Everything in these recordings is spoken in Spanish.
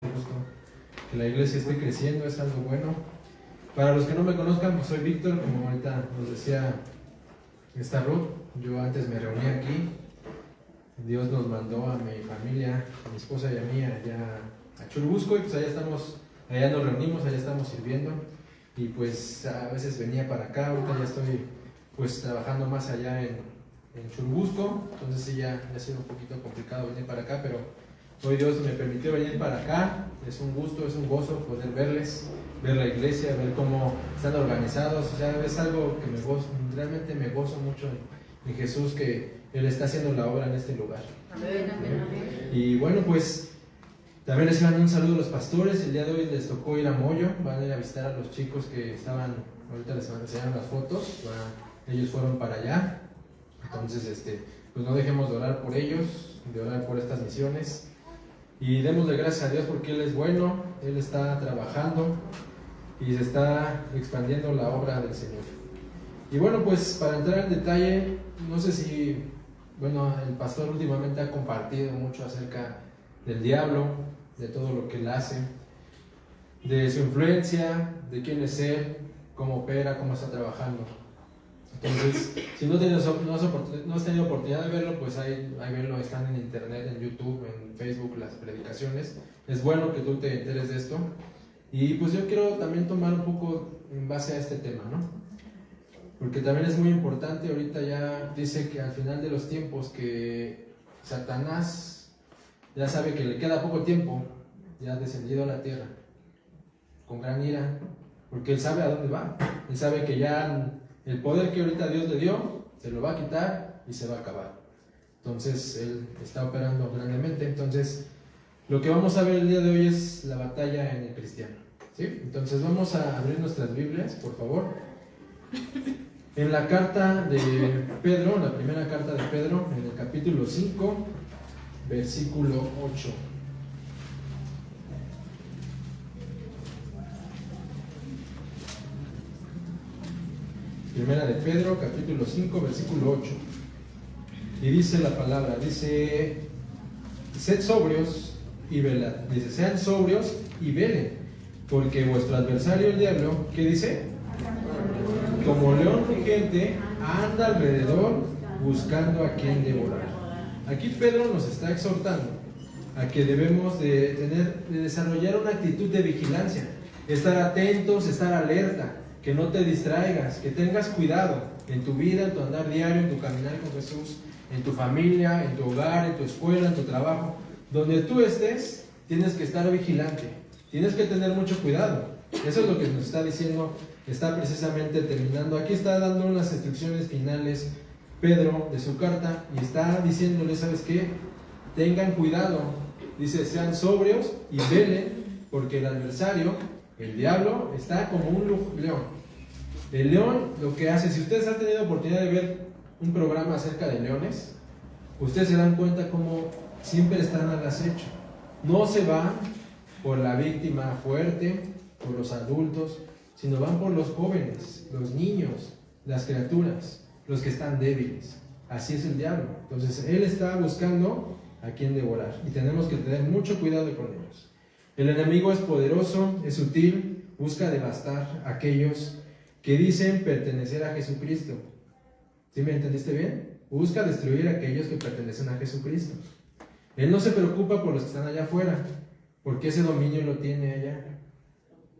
gusto que la iglesia esté creciendo, es algo bueno. Para los que no me conozcan, pues soy Víctor, como ahorita nos decía esta Ruth. Yo antes me reuní aquí. Dios nos mandó a mi familia, a mi esposa y a mí allá a Churubusco, y pues allá nos reunimos, allá estamos sirviendo. Y pues a veces venía para acá, ahorita ya estoy pues trabajando más allá en Churubusco, entonces sí ya ha sido un poquito complicado venir para acá, pero hoy Dios me permitió venir para acá. Es un gusto, es un gozo poder verles, ver la iglesia, ver cómo están organizados. O sea, es algo que realmente me gozo mucho en Jesús, que Él está haciendo la obra en este lugar. Amén, amén, amén. Y bueno, pues también les mando un saludo a los pastores. El día de hoy les tocó ir a Moyo, van a ir a visitar a los chicos que estaban, ahorita les van a enseñar las fotos, ellos fueron para allá. Entonces, pues no dejemos de orar por ellos, de orar por estas misiones. Y démosle gracias a Dios porque Él es bueno, Él está trabajando y se está expandiendo la obra del Señor. Y bueno, pues para entrar en detalle, no sé si, el pastor últimamente ha compartido mucho acerca del diablo, de todo lo que Él hace, de su influencia, de quién es Él, cómo opera, cómo está trabajando. Entonces, si no has tenido oportunidad de verlo, pues ahí verlo, están en internet, en YouTube, en Facebook, las predicaciones. Es bueno que tú te enteres de esto. Y pues yo quiero también tomar un poco en base a este tema, ¿no? Porque también es muy importante. Ahorita ya dice que al final de los tiempos que Satanás ya sabe que le queda poco tiempo, ya ha descendido a la tierra con gran ira, porque él sabe a dónde va. Él sabe que ya el poder que ahorita Dios le dio, se lo va a quitar y se va a acabar. Entonces, Él está operando grandemente. Entonces, lo que vamos a ver el día de hoy es la batalla en el cristiano, ¿sí? Entonces, vamos a abrir nuestras Biblias, por favor. En la carta de Pedro, la primera carta de Pedro, en el capítulo 5, versículo 8. Primera de Pedro, capítulo 5, versículo 8. Y dice la palabra, dice, sed sobrios y velad. Dice, sean sobrios y velen, porque vuestro adversario el diablo, ¿qué dice? Como león rugiente, anda alrededor buscando a quien devorar. Aquí Pedro nos está exhortando a que debemos de desarrollar una actitud de vigilancia, estar atentos, estar alerta, que no te distraigas, que tengas cuidado en tu vida, en tu andar diario, en tu caminar con Jesús, en tu familia, en tu hogar, en tu escuela, en tu trabajo. Donde tú estés, tienes que estar vigilante, tienes que tener mucho cuidado. Eso es lo que nos está diciendo, está precisamente terminando. Aquí está dando unas instrucciones finales Pedro de su carta y está diciéndole, ¿sabes qué? Tengan cuidado. Dice, sean sobrios y velen, porque el adversario, el diablo, está como un león. El león lo que hace, si ustedes han tenido oportunidad de ver un programa acerca de leones, ustedes se dan cuenta cómo siempre están al acecho. No se van por la víctima fuerte, por los adultos, sino van por los jóvenes, los niños, las criaturas, los que están débiles. Así es el diablo. Entonces él está buscando a quien devorar y tenemos que tener mucho cuidado con ellos. El enemigo es poderoso, es sutil, busca devastar a aquellos que dicen pertenecer a Jesucristo. ¿Sí me entendiste bien? Busca destruir a aquellos que pertenecen a Jesucristo. Él no se preocupa por los que están allá afuera, porque ese dominio lo tiene allá.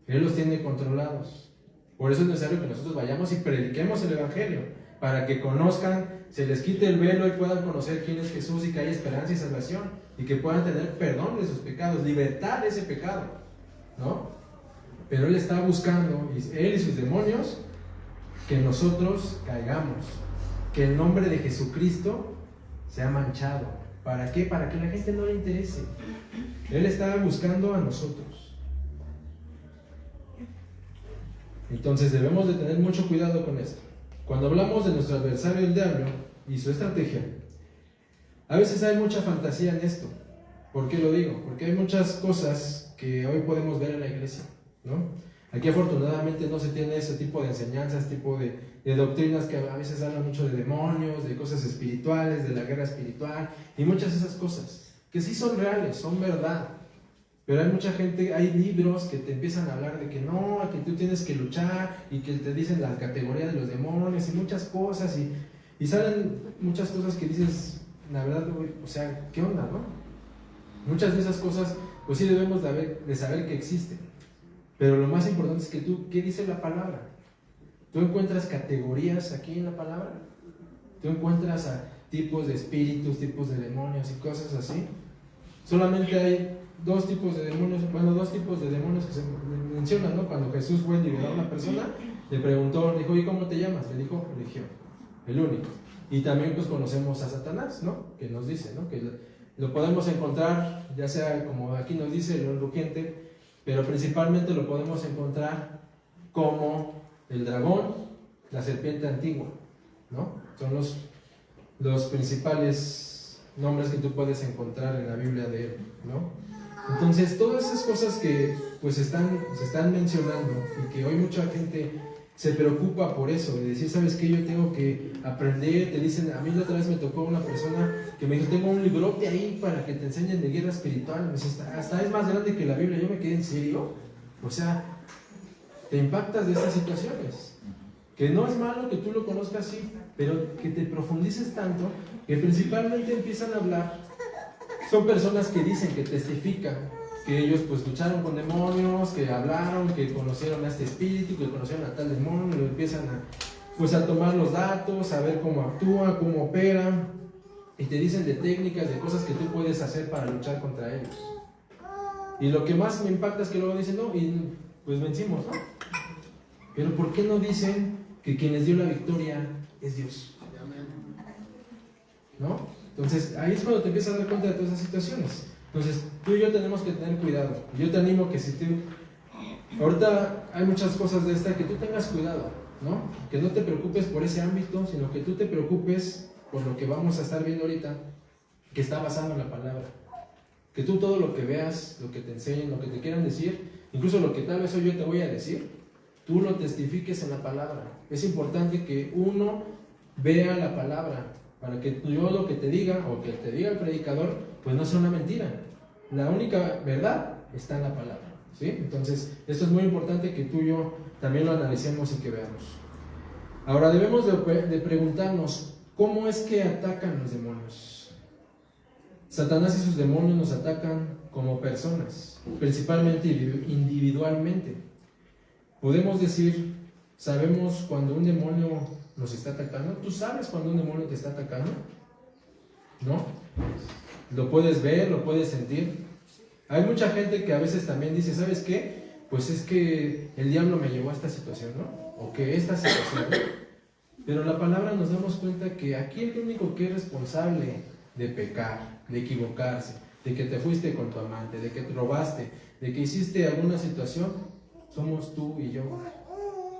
Él los tiene controlados. Por eso es necesario que nosotros vayamos y prediquemos el Evangelio, para que conozcan, se les quite el velo y puedan conocer quién es Jesús y que hay esperanza y salvación, y que puedan tener perdón de sus pecados, libertad de ese pecado, ¿no? Pero Él está buscando, Él y sus demonios, que nosotros caigamos, que el nombre de Jesucristo sea manchado. ¿Para qué? Para que la gente no le interese. Él está buscando a nosotros. Entonces debemos de tener mucho cuidado con esto. Cuando hablamos de nuestro adversario el diablo y su estrategia, a veces hay mucha fantasía en esto. ¿Por qué lo digo? Porque hay muchas cosas que hoy podemos ver en la iglesia, ¿no? Aquí afortunadamente no se tiene ese tipo de enseñanzas, tipo de doctrinas que a veces hablan mucho de demonios, de cosas espirituales, de la guerra espiritual y muchas de esas cosas que sí son reales, son verdad, Pero hay mucha gente, hay libros que te empiezan a hablar de que no, que tú tienes que luchar y que te dicen la categoría de los demonios y muchas cosas y salen muchas cosas que dices, la verdad, o sea, ¿qué onda, no? Muchas de esas cosas, pues sí debemos de saber que existen. Pero lo más importante es que tú, ¿qué dice la palabra? ¿Tú encuentras categorías aquí en la palabra? ¿Tú encuentras a tipos de espíritus, tipos de demonios y cosas así? Solamente hay dos tipos de demonios que se mencionan, ¿no? Cuando Jesús fue a liberar a una persona, le preguntó, le dijo, ¿y cómo te llamas? Le dijo, Legión, el único. Y también pues conocemos a Satanás, ¿no? Que nos dice, ¿no? Que lo podemos encontrar, ya sea como aquí nos dice, el león rugiente, pero principalmente lo podemos encontrar como el dragón, la serpiente antigua, ¿no? Son los principales nombres que tú puedes encontrar en la Biblia de él, ¿no? Entonces, todas esas cosas que pues se están mencionando y que hoy mucha gente se preocupa por eso, de decir, ¿sabes qué? Yo tengo que aprender, te dicen, a mí la otra vez me tocó una persona que me dijo, tengo un librote ahí para que te enseñen de guerra espiritual, me dice, hasta es más grande que la Biblia. Yo me quedé, ¿en serio? O sea, te impactas de estas situaciones, que no es malo que tú lo conozcas así, pero que te profundices tanto, que principalmente empiezan a hablar, son personas que dicen, que testifican, que ellos pues lucharon con demonios, que hablaron, que conocieron a este espíritu, que conocieron a tal demonio, y empiezan a tomar los datos, a ver cómo actúa, cómo opera, y te dicen de técnicas, de cosas que tú puedes hacer para luchar contra ellos. Y lo que más me impacta es que luego dicen, no, y pues vencimos, ¿no? Pero ¿por qué no dicen que quien les dio la victoria es Dios? ¿No? Entonces, ahí es cuando te empiezas a dar cuenta de todas esas situaciones. Entonces, tú y yo tenemos que tener cuidado. Yo te animo que si tú... Ahorita hay muchas cosas de esta, que tú tengas cuidado, ¿no? Que no te preocupes por ese ámbito, sino que tú te preocupes por lo que vamos a estar viendo ahorita, que está basado en la palabra. Que tú todo lo que veas, lo que te enseñen, lo que te quieran decir, incluso lo que tal vez hoy yo te voy a decir, tú lo testifiques en la palabra. Es importante que uno vea la palabra, para que yo lo que te diga, o que te diga el predicador, pues no sea una mentira. La única verdad está en la palabra, ¿sí? Entonces, esto es muy importante que tú y yo también lo analicemos y que veamos. Ahora debemos de preguntarnos, ¿cómo es que atacan los demonios? Satanás y sus demonios nos atacan como personas, principalmente individualmente. Podemos decir, ¿sabemos cuando un demonio nos está atacando? ¿Tú sabes cuando un demonio te está atacando? ¿No? Lo puedes ver, lo puedes sentir. Hay mucha gente que a veces también dice, ¿sabes qué? Pues es que el diablo me llevó a esta situación, ¿no? O que esta situación, ¿no? Pero la palabra nos damos cuenta que aquí el único que es responsable de pecar, de equivocarse, de que te fuiste con tu amante, de que te robaste, de que hiciste alguna situación, somos tú y yo.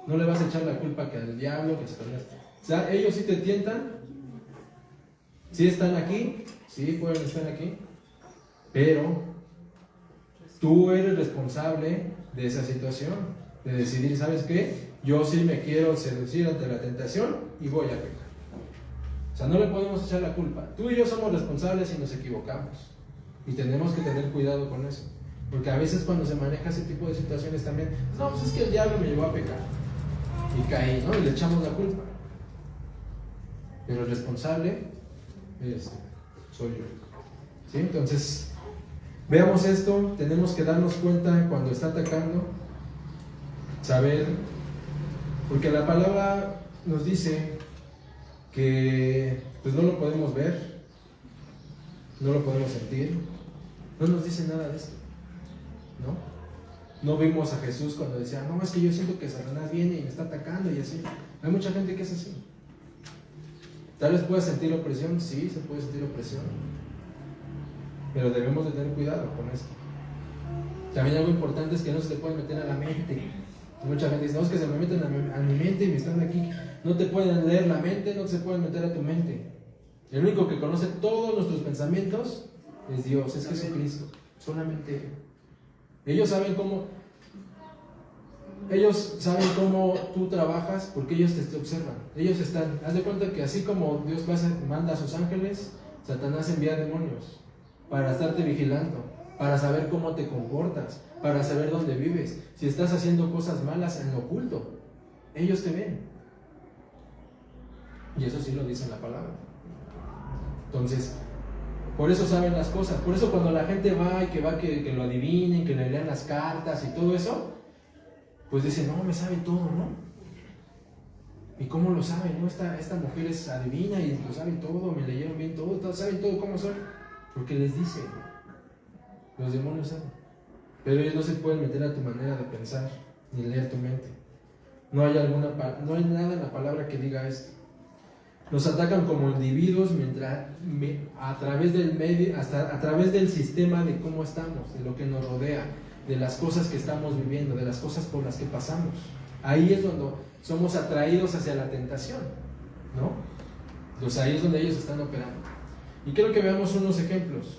No le vas a echar la culpa que al diablo, que se Satanás. O sea, ellos sí te tientan, sí están aquí, sí pueden estar aquí, pero tú eres responsable de esa situación, de decidir, ¿sabes qué? Yo sí me quiero seducir ante la tentación y voy a pecar. O sea, no le podemos echar la culpa. Tú y yo somos responsables y nos equivocamos. Y tenemos que tener cuidado con eso. Porque a veces cuando se maneja ese tipo de situaciones también, no, pues es que el diablo me llevó a pecar. Y caí, ¿no? Y le echamos la culpa. Pero el responsable soy yo. ¿Sí? Entonces, veamos esto, tenemos que darnos cuenta cuando está atacando, saber, porque la palabra nos dice que pues no lo podemos ver, no lo podemos sentir, no nos dice nada de esto, ¿no? No vimos a Jesús cuando decía, no, es que yo siento que Satanás viene y me está atacando y así. Hay mucha gente que es así. Tal vez pueda sentir opresión, sí, se puede sentir opresión, pero debemos de tener cuidado con esto. También algo importante es que no se te puede meter a la mente. Mucha gente dice, no, es que se me meten a mi mente y me están aquí. No te pueden leer la mente, no se pueden meter a tu mente. El único que conoce todos nuestros pensamientos es Dios, es Jesucristo. Solamente Él. Ellos saben cómo tú trabajas porque ellos te observan. Ellos están, haz de cuenta que así como Dios manda a sus ángeles, Satanás envía demonios para estarte vigilando. para saber cómo te comportas, para saber dónde vives. Si estás haciendo cosas malas en lo oculto, ellos te ven. Y eso sí lo dice en la palabra. Entonces, por eso saben las cosas. Por eso cuando la gente va y que lo adivinen, que le lean las cartas y todo eso, pues dicen, no, me sabe todo, ¿no? ¿Y cómo lo saben? ¿No? Esta mujer es adivina y lo saben todo, me leyeron bien todo, saben todo cómo son. Porque les dice, los demonios saben. Pero ellos no se pueden meter a tu manera de pensar, ni leer tu mente. No hay nada en la palabra que diga esto. Nos atacan como individuos a través del medio, a través del sistema de cómo estamos, de lo que nos rodea, de las cosas que estamos viviendo, de las cosas por las que pasamos. Ahí es donde somos atraídos hacia la tentación, ¿no? Entonces ahí es donde ellos están operando. Y quiero que veamos unos ejemplos.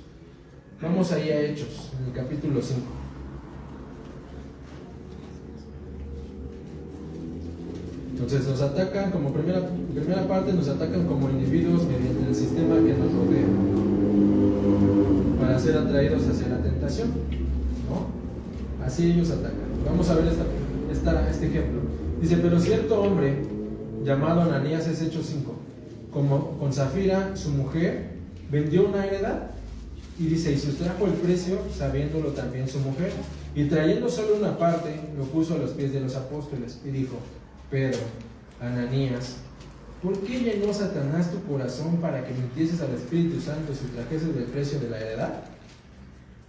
Vamos ahí a Hechos, en el capítulo 5. Entonces nos atacan como primera parte, nos atacan como individuos mediante el sistema que nos rodea para ser atraídos hacia la tentación, ¿no? Así ellos atacan. Vamos a ver este ejemplo. Dice, pero cierto hombre llamado Ananías, es Hechos 5, como con Zafira, su mujer, vendió una heredad, y dice, y sustrajo el precio, sabiéndolo también su mujer, y trayendo solo una parte, lo puso a los pies de los apóstoles, y dijo, Pedro, Ananías, ¿por qué llenó Satanás tu corazón para que mintieses al Espíritu Santo y sustrajeses del precio de la heredad?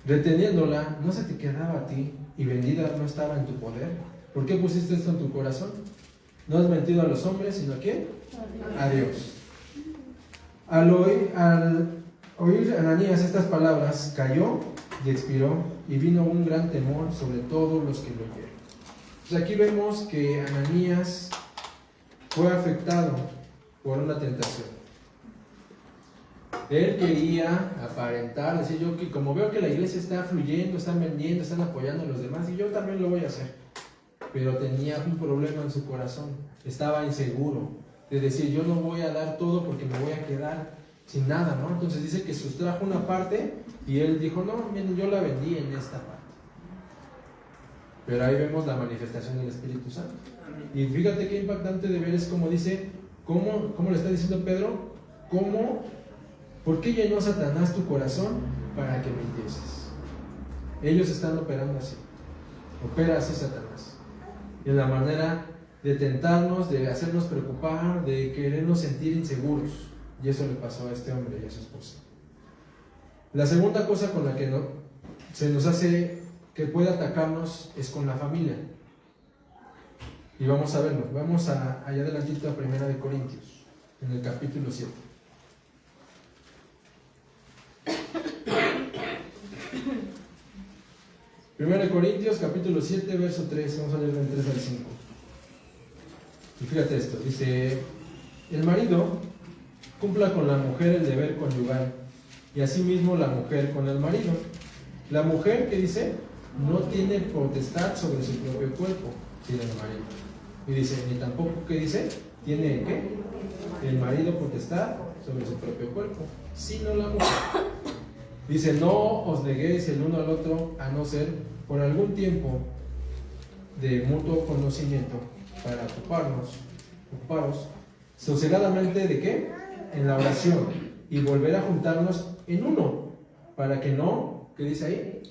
Reteniéndola, ¿no se te quedaba a ti, y vendida no estaba en tu poder? ¿Por qué pusiste esto en tu corazón? No has mentido a los hombres, sino a ¿quién? A Dios. Al oír Ananías estas palabras, cayó y expiró, y vino un gran temor sobre todos los que lo oyeron. Pues aquí vemos que Ananías fue afectado por una tentación. Él quería aparentar, decir, yo que como veo que la iglesia está fluyendo, están vendiendo, están apoyando a los demás, y yo también lo voy a hacer. Pero tenía un problema en su corazón, estaba inseguro, de decir, yo no voy a dar todo porque me voy a quedar sin nada, ¿no? Entonces dice que sustrajo una parte y él dijo, no, miren, yo la vendí en esta parte. Pero ahí vemos la manifestación del Espíritu Santo. Y fíjate qué impactante de ver es como dice, ¿cómo le está diciendo Pedro? ¿Por qué llenó Satanás tu corazón para que mintieses? Ellos están operando así. Opera así Satanás. En la manera de tentarnos, de hacernos preocupar, de querernos sentir inseguros. Y eso le pasó a este hombre y a su esposa. La segunda cosa con la que se nos hace que puede atacarnos es con la familia. Y vamos a verlo. Vamos allá adelantito a 1 Corintios, en el capítulo 7. Primera de Corintios, capítulo 7, verso 3, vamos a leer del 3 al 5. Y fíjate esto, dice, el marido cumpla con la mujer el deber conyugal, y asimismo la mujer con el marido. La mujer, ¿qué dice? No tiene potestad sobre su propio cuerpo, sino el marido. Y dice, ni tampoco, ¿qué dice? ¿Tiene qué? El marido potestad sobre su propio cuerpo, sino la mujer. Dice, no os neguéis el uno al otro, a no ser por algún tiempo de mutuo conocimiento, para ocuparos sosegadamente ¿de qué? En la oración, y volver a juntarnos en uno, para que no, ¿qué dice ahí?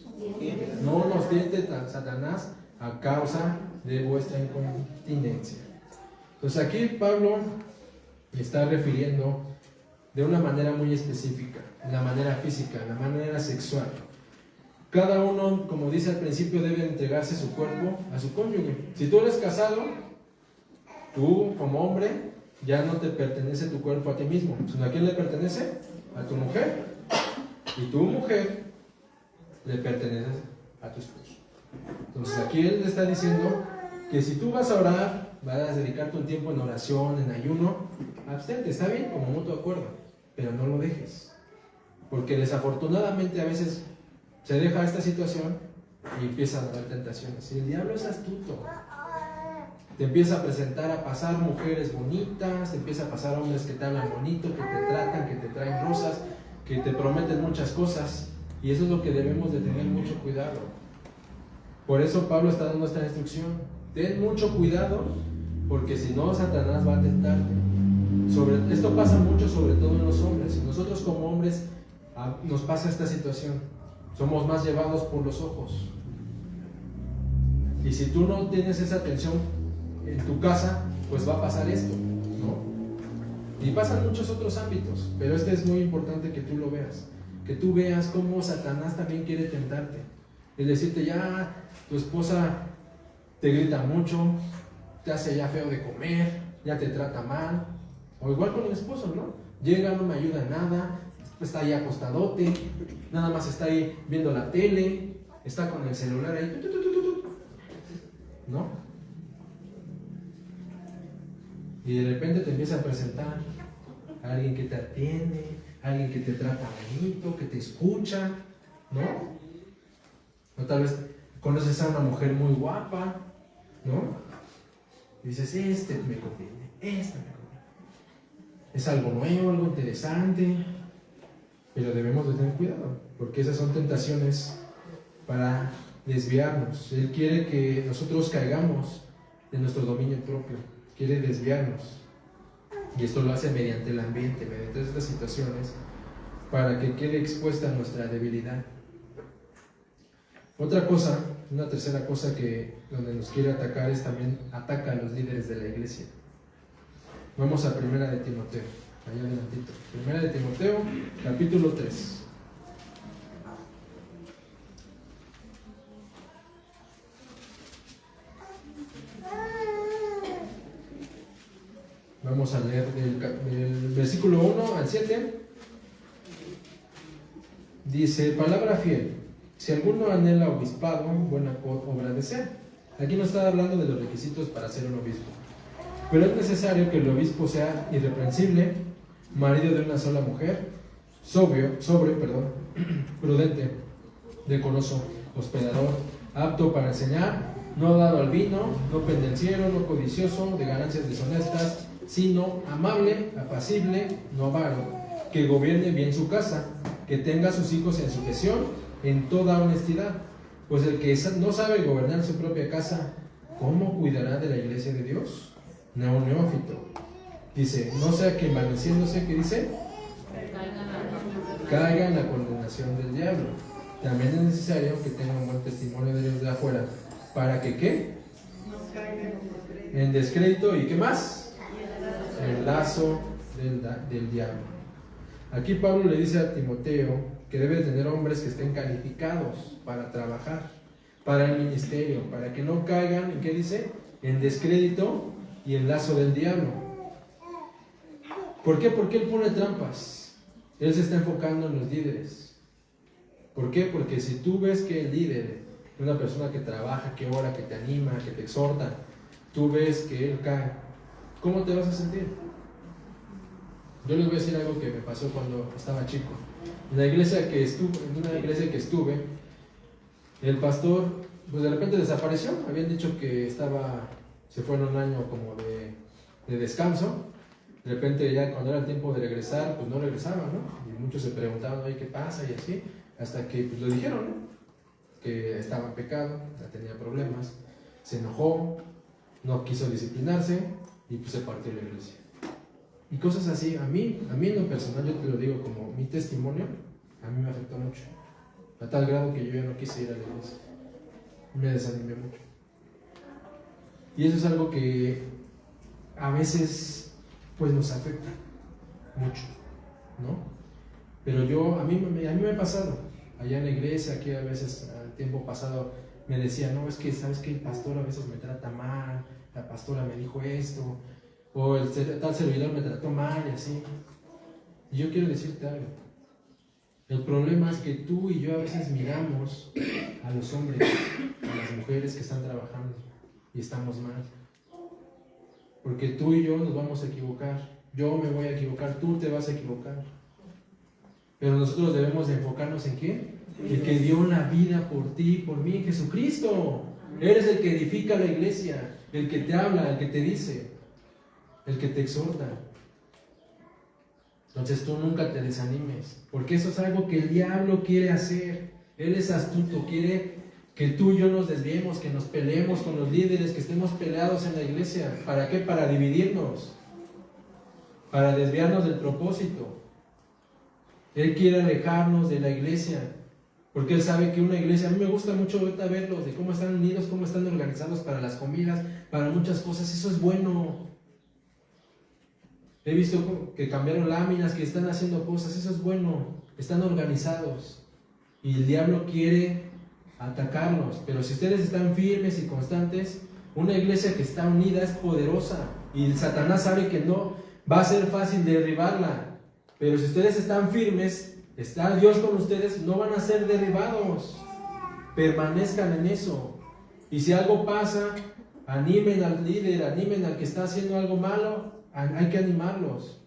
No nos tiente Satanás a causa de vuestra incontinencia. Entonces aquí Pablo está refiriendo de una manera muy específica, en la manera física, en la manera sexual. Cada uno, como dice al principio, debe entregarse su cuerpo a su cónyuge. Si tú eres casado, tú como hombre, ya no te pertenece tu cuerpo a ti mismo, sino a quién le pertenece? A tu mujer. Y tu mujer le pertenece a tu esposo. Entonces aquí él le está diciendo que si tú vas a orar, vas a dedicarte un tiempo en oración, en ayuno, abstente, está bien, como mutuo acuerdo, pero no lo dejes. Porque desafortunadamente a veces se deja esta situación y empiezan a haber tentaciones. Y el diablo es astuto. Te empieza a presentar, a pasar mujeres bonitas, te empieza a pasar hombres que te hablan bonito, que te tratan, que te traen rosas, que te prometen muchas cosas. Y eso es lo que debemos de tener mucho cuidado. Por eso Pablo está dando esta instrucción. Ten mucho cuidado, porque si no, Satanás va a tentarte. Esto pasa mucho, sobre todo en los hombres. Y nosotros como hombres nos pasa esta situación. Somos más llevados por los ojos. Y si tú no tienes esa atención en tu casa, pues va a pasar esto, ¿no? Y pasan muchos otros ámbitos, pero este es muy importante que tú lo veas. Que tú veas cómo Satanás también quiere tentarte. Es decirte, ya tu esposa te grita mucho, te hace ya feo de comer, ya te trata mal. O igual con el esposo, ¿no? Llega, no me ayuda en nada, está ahí acostadote, nada más está ahí viendo la tele, está con el celular ahí, ¿no? Y de repente te empieza a presentar a alguien que te atiende, a alguien que te trata bonito, que te escucha, ¿no? O tal vez conoces a una mujer muy guapa, ¿no? Y dices, este me conviene, este me conviene. Es algo nuevo, algo interesante, pero debemos de tener cuidado, porque esas son tentaciones para desviarnos. Él quiere que nosotros caigamos de nuestro dominio propio, quiere desviarnos. Y esto lo hace mediante el ambiente, mediante estas situaciones, para que quede expuesta nuestra debilidad. Otra cosa, una tercera cosa que donde nos quiere atacar es también ataca a los líderes de la iglesia. Vamos a 1 de Timoteo, allá adelantito. 1 de Timoteo, capítulo 3. Vamos a leer del versículo 1 al 7. Dice, palabra fiel. Si alguno anhela obispado, buena obra desea. Aquí no está hablando de los requisitos para ser un obispo. Pero es necesario que el obispo sea irreprensible, marido de una sola mujer, sobrio, prudente, decoroso, hospedador, apto para enseñar, no dado al vino, no pendenciero, no codicioso de ganancias deshonestas, sino amable, apacible, no avaro, que gobierne bien su casa, que tenga a sus hijos en sujeción, en toda honestidad. Pues el que no sabe gobernar su propia casa, ¿cómo cuidará de la iglesia de Dios? Neófito. Dice, no sea que envaneciéndose, ¿qué dice? Caiga en la condenación del diablo. También es necesario que tenga un buen testimonio de Dios de afuera. ¿Para que qué? En descrédito. ¿Y qué más? El lazo del diablo. Aquí Pablo le dice a Timoteo que debe tener hombres que estén calificados para trabajar, para el ministerio, para que no caigan, ¿en qué dice? En descrédito y el lazo del diablo. ¿Por qué? Porque él pone trampas. Él se está enfocando en los líderes. ¿Por qué? Porque si tú ves que el líder es una persona que trabaja, que ora, que te anima, que te exhorta, tú ves que él cae, ¿cómo te vas a sentir? Yo les voy a decir algo que me pasó cuando estaba chico. En una iglesia que estuve, el pastor, pues de repente desapareció. Habían dicho que se fue en un año como de descanso. De repente ya cuando era el tiempo de regresar, pues no regresaba, ¿no? Y muchos se preguntaban, oye, ¿qué pasa? Y así, hasta que pues, lo dijeron, ¿no? Que estaba en pecado, ya tenía problemas, se enojó, no quiso disciplinarse y pues se partió la iglesia. Y cosas así, a mí en lo personal, yo te lo digo como mi testimonio, a mí me afectó mucho. A tal grado que yo ya no quise ir a la iglesia. Me desanimé mucho. Y eso es algo que a veces pues nos afecta mucho, ¿no? Pero a mí me ha pasado, allá en la iglesia, aquí a veces, al tiempo pasado, me decía, no, es que, ¿sabes qué? El pastor a veces me trata mal, la pastora me dijo esto, o el tal servidor me trató mal y así. Y yo quiero decirte algo. El problema es que tú y yo a veces miramos a los hombres, a las mujeres que están trabajando y estamos mal. Porque tú y yo nos vamos a equivocar. Yo me voy a equivocar, tú te vas a equivocar. Pero nosotros debemos de enfocarnos en ¿quién? El que dio la vida por ti y por mí, Jesucristo. Él es el que edifica la iglesia, el que te habla, el que te dice, el que te exhorta. Entonces tú nunca te desanimes, porque eso es algo que el diablo quiere hacer. Él es astuto, quiere que tú y yo nos desviemos, que nos peleemos con los líderes, que estemos peleados en la iglesia. ¿Para qué? Para dividirnos, para desviarnos del propósito. Él quiere alejarnos de la iglesia, porque Él sabe que una iglesia, a mí me gusta mucho ahorita verlos, de cómo están unidos, cómo están organizados para las comidas, para muchas cosas. Eso es bueno. He visto que cambiaron láminas, que están haciendo cosas. Eso es bueno. Están organizados. Y el diablo quiere atacarlos. Pero si ustedes están firmes y constantes, una iglesia que está unida es poderosa. Y Satanás sabe que no va a ser fácil derribarla. Pero si ustedes están firmes, está Dios con ustedes, no van a ser derribados. Permanezcan en eso. Y si algo pasa, animen al líder, animen al que está haciendo algo malo. Hay que animarlos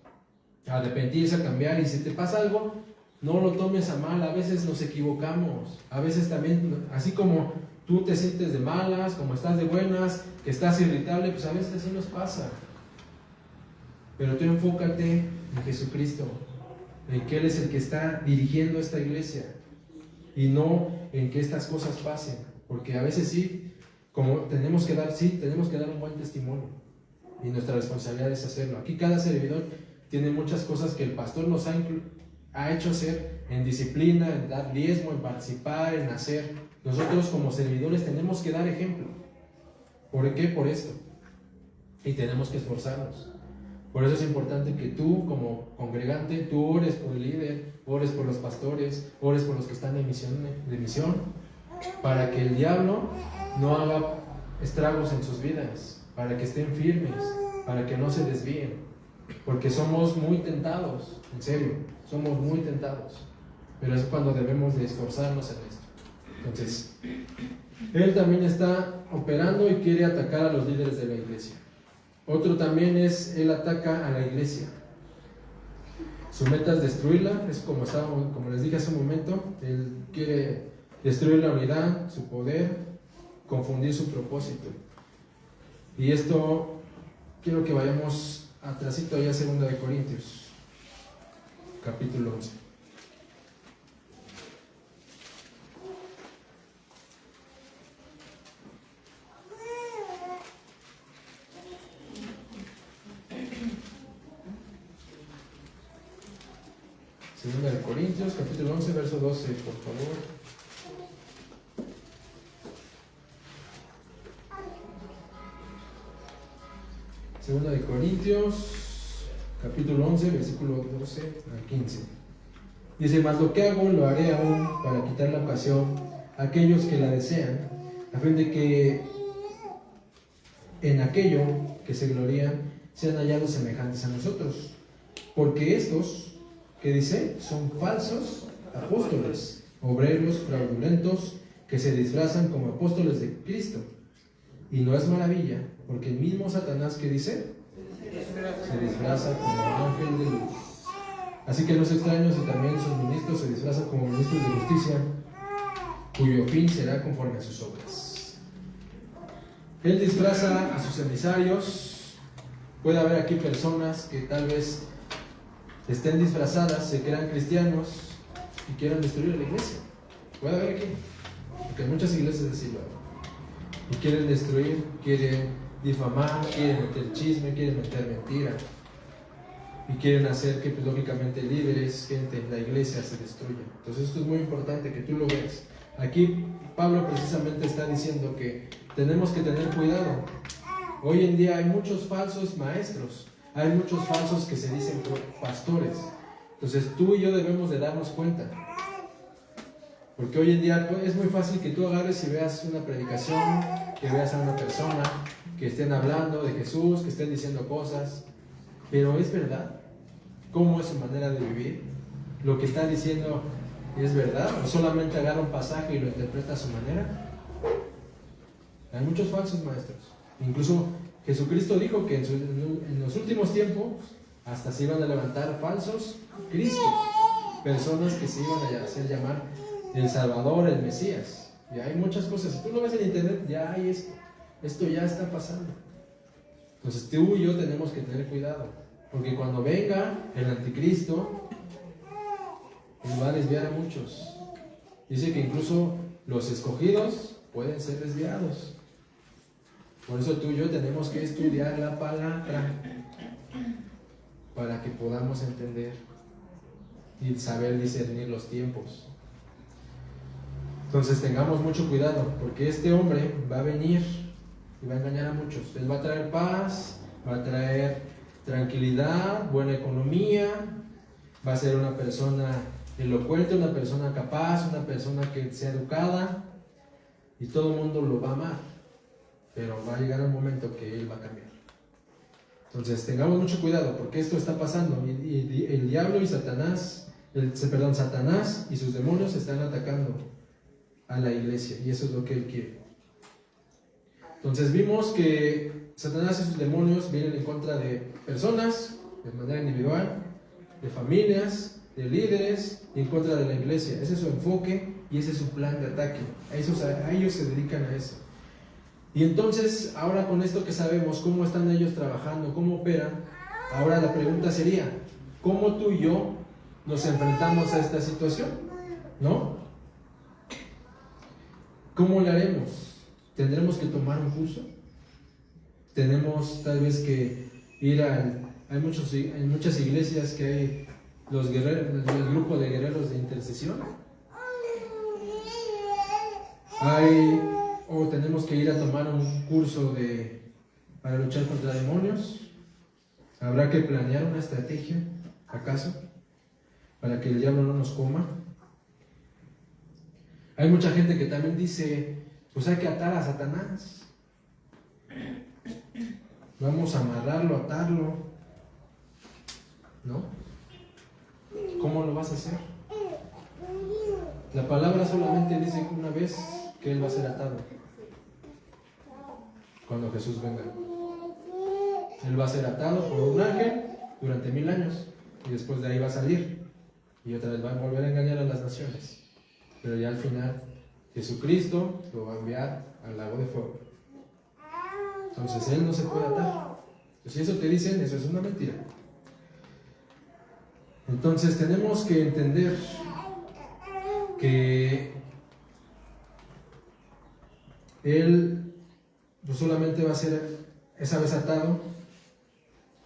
a arrepentirse, a cambiar. Y si te pasa algo, no lo tomes a mal. A veces nos equivocamos. A veces también, así como tú te sientes de malas, como estás de buenas, que estás irritable, pues a veces así nos pasa. Pero tú enfócate en Jesucristo, en que Él es el que está dirigiendo esta iglesia, y no en que estas cosas pasen. Porque a veces sí, como tenemos que dar un buen testimonio. Y nuestra responsabilidad es hacerlo. Aquí cada servidor tiene muchas cosas que el pastor nos ha hecho hacer, en disciplina, en dar diezmo, en participar, en hacer. Nosotros como servidores tenemos que dar ejemplo. ¿Por qué? Por esto. Y tenemos que esforzarnos. Por eso es importante que tú como congregante, tú ores por el líder, ores por los pastores, ores por los que están de misión, para que el diablo no haga estragos en sus vidas, para que estén firmes, para que no se desvíen, porque somos muy tentados, en serio, somos muy tentados, pero es cuando debemos de esforzarnos en esto. Entonces, él también está operando y quiere atacar a los líderes de la iglesia. Otro también es, él ataca a la iglesia. Su meta es destruirla, es como les dije hace un momento, él quiere destruir la unidad, su poder, confundir su propósito. Y esto, quiero que vayamos atrásito allá a 2 de Corintios, capítulo 11. Segunda de Corintios, capítulo 11, verso 12, por favor. Segunda de Corintios, capítulo 11, versículo 12 al 15. Dice: mas lo que hago lo haré aún para quitar la ocasión a aquellos que la desean, a fin de que en aquello que se glorían sean hallados semejantes a nosotros. Porque estos, que dice, son falsos apóstoles, obreros fraudulentos, que se disfrazan como apóstoles de Cristo. Y no es maravilla, porque el mismo Satanás, que dice, se disfraza como ángel de luz. Así que no es extraño si también sus ministros se disfrazan como ministros de justicia, cuyo fin será conforme a sus obras. Él disfraza a sus emisarios. Puede haber aquí personas que tal vez estén disfrazadas, se crean cristianos y quieran destruir la iglesia. Puede haber aquí, porque en muchas iglesias así lo hay. Y quieren destruir, quieren difamar, quieren meter chisme, quieren meter mentira. Y quieren hacer que, pues, lógicamente, líderes, gente en la iglesia se destruya. Entonces esto es muy importante que tú lo veas. Aquí Pablo precisamente está diciendo que tenemos que tener cuidado. Hoy en día hay muchos falsos maestros. Hay muchos falsos que se dicen pastores. Entonces tú y yo debemos de darnos cuenta. Porque hoy en día es muy fácil que tú agarres y veas una predicación, que veas a una persona, que estén hablando de Jesús, que estén diciendo cosas. Pero ¿es verdad? ¿Cómo es su manera de vivir? ¿Lo que está diciendo es verdad? ¿O solamente agarra un pasaje y lo interpreta a su manera? Hay muchos falsos maestros. Incluso Jesucristo dijo que en los últimos tiempos hasta se iban a levantar falsos cristos, personas que se iban a hacer llamar el Salvador, el Mesías. Y hay muchas cosas. Si tú lo ves en internet, ya hay esto ya está pasando. Entonces tú y yo tenemos que tener cuidado. Porque cuando venga el anticristo, él va a desviar a muchos. Dice que incluso los escogidos pueden ser desviados. Por eso tú y yo tenemos que estudiar la palabra para que podamos entender y saber discernir los tiempos. Entonces tengamos mucho cuidado, porque este hombre va a venir y va a engañar a muchos. Él va a traer paz, va a traer tranquilidad, buena economía, va a ser una persona elocuente, una persona capaz, una persona que sea educada, y todo el mundo lo va a amar, pero va a llegar un momento que él va a cambiar. Entonces tengamos mucho cuidado, porque esto está pasando, y el diablo y Satanás y sus demonios están atacando a la iglesia, y eso es lo que él quiere. Entonces vimos que Satanás y sus demonios vienen en contra de personas, de manera individual, de familias, de líderes, y en contra de la iglesia. Ese es su enfoque y ese es su plan de ataque. A ellos se dedican a eso. Y entonces, ahora con esto que sabemos, cómo están ellos trabajando, cómo operan, ahora la pregunta sería, ¿cómo tú y yo nos enfrentamos a esta situación? ¿No? ¿Cómo le haremos? ¿Tendremos que tomar un curso? ¿Tenemos tal vez que ir hay muchas iglesias que hay el grupo de guerreros de intercesión? O tenemos que ir a tomar un curso para luchar contra demonios. ¿Habrá que planear una estrategia, acaso, para que el diablo no nos coma? Hay mucha gente que también dice, pues hay que atar a Satanás. Vamos a amarrarlo, atarlo. ¿No? ¿Cómo lo vas a hacer? La palabra solamente dice una vez que él va a ser atado. Cuando Jesús venga. Él va a ser atado por un ángel durante 1000 años. Y después de ahí va a salir. Y otra vez va a volver a engañar a las naciones. Pero ya al final, Jesucristo lo va a enviar al lago de fuego. Entonces él no se puede atar. Si eso te dicen, eso es una mentira. Entonces tenemos que entender que él pues solamente va a ser esa vez atado,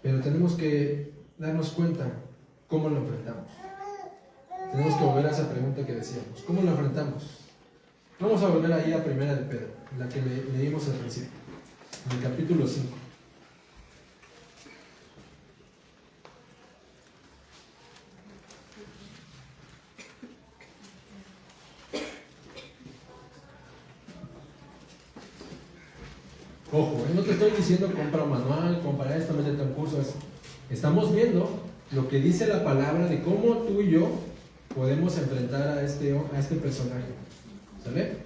pero tenemos que darnos cuenta cómo lo enfrentamos. Tenemos que volver a esa pregunta que decíamos, ¿cómo lo enfrentamos? Vamos a volver ahí a Primera de Pedro, la que leímos al principio, en el capítulo 5. Ojo, no te estoy diciendo compra un manual, compra esto, métete a un curso. Estamos viendo lo que dice la palabra de cómo tú y yo podemos enfrentar a este personaje. ¿Sale?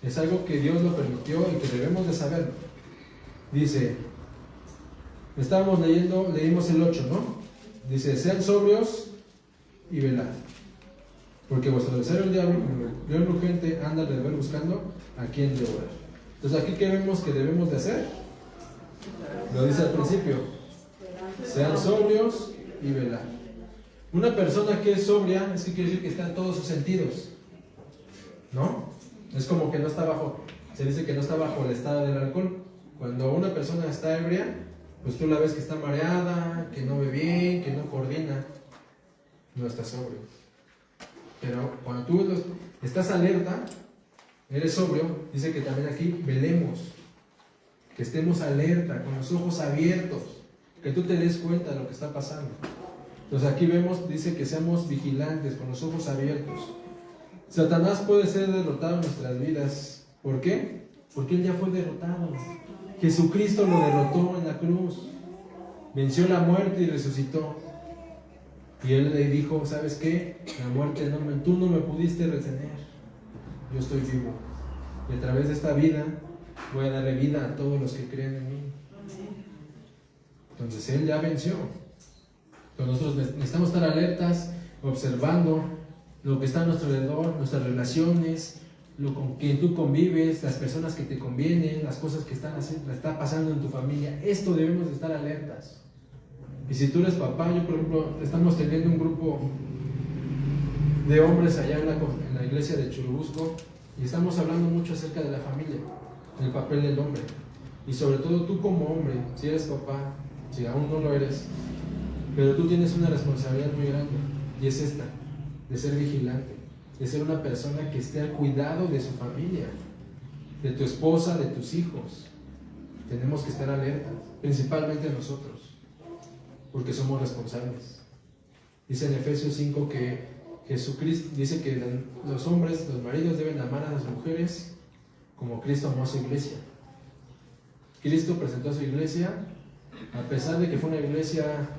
Es algo que Dios lo permitió y que debemos de saberlo. Dice, leímos el 8, ¿no? Dice, sean sobrios y velad, porque vuestro adversario el diablo, como león urgente, anda alrededor buscando a quien devorar. Entonces aquí, ¿qué vemos que debemos de hacer? Lo dice al principio, sean sobrios y velad. Una persona que es sobria, es que quiere decir que está en todos sus sentidos, ¿no? Es como que no está se dice que no está bajo el estado del alcohol. Cuando una persona está ebria, pues tú la ves que está mareada, que no ve bien, que no coordina, no está sobrio. Pero cuando tú estás alerta, eres sobrio, dice que también aquí velemos, que estemos alerta, con los ojos abiertos, que tú te des cuenta de lo que está pasando. Entonces aquí dice que seamos vigilantes, con los ojos abiertos. Satanás puede ser derrotado en nuestras vidas. ¿Por qué? Porque él ya fue derrotado. Jesucristo lo derrotó en la cruz, venció la muerte y resucitó. Y él le dijo, ¿sabes qué? La muerte tú no me pudiste retener. Yo estoy vivo. Y a través de esta vida voy a darle vida a todos los que creen en mí. Entonces él ya venció. Entonces nosotros necesitamos estar alertas, observando lo que está a nuestro alrededor, nuestras relaciones, con quien tú convives, las personas que te convienen, las cosas que está pasando en tu familia. Esto debemos de estar alertas. Y si tú eres papá, yo por ejemplo, estamos teniendo un grupo de hombres allá en la iglesia de Churubusco y estamos hablando mucho acerca de la familia, el papel del hombre. Y sobre todo tú como hombre, si eres papá, si aún no lo eres, pero tú tienes una responsabilidad muy grande, y es esta, de ser vigilante, de ser una persona que esté al cuidado de su familia, de tu esposa, de tus hijos. Tenemos que estar alertas, principalmente nosotros, porque somos responsables. Dice en Efesios 5 que Jesucristo dice que los hombres, los maridos deben amar a las mujeres como Cristo amó a su iglesia. Cristo presentó a su iglesia, a pesar de que fue una iglesia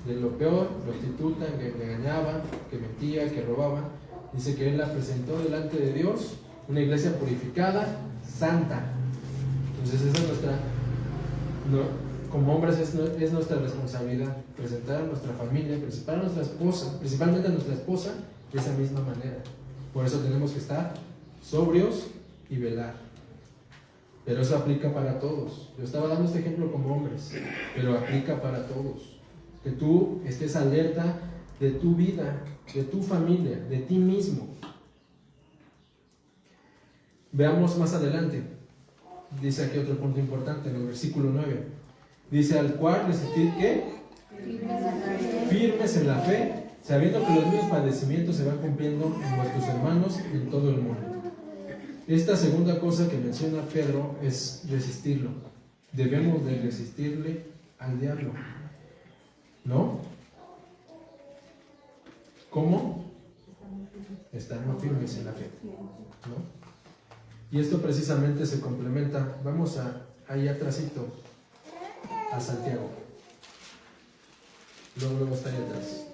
de lo peor, prostituta, que engañaba, que mentía, que robaba. Dice que Él la presentó delante de Dios, una iglesia purificada, santa. Entonces esa es nuestra, como hombres es nuestra responsabilidad, presentar a nuestra familia, presentar a nuestra esposa, principalmente a nuestra esposa, de esa misma manera. Por eso tenemos que estar sobrios y velar. Pero eso aplica para todos. Yo estaba dando este ejemplo como hombres, pero aplica para todos. Que tú estés alerta de tu vida, de tu familia, de ti mismo. Veamos más adelante. Dice aquí otro punto importante en el versículo 9. Dice: al cual resistir, ¿qué? Firmes en la fe, sabiendo que los mismos padecimientos se van cumpliendo en vuestros hermanos y en todo el mundo. Esta segunda cosa que menciona Pedro es resistirlo. Debemos de resistirle al diablo, ¿no? ¿Cómo? Estando firmes en la fe, ¿no? Y esto precisamente se complementa. Vamos ahí atrásito a Santiago. Luego está ahí atrás.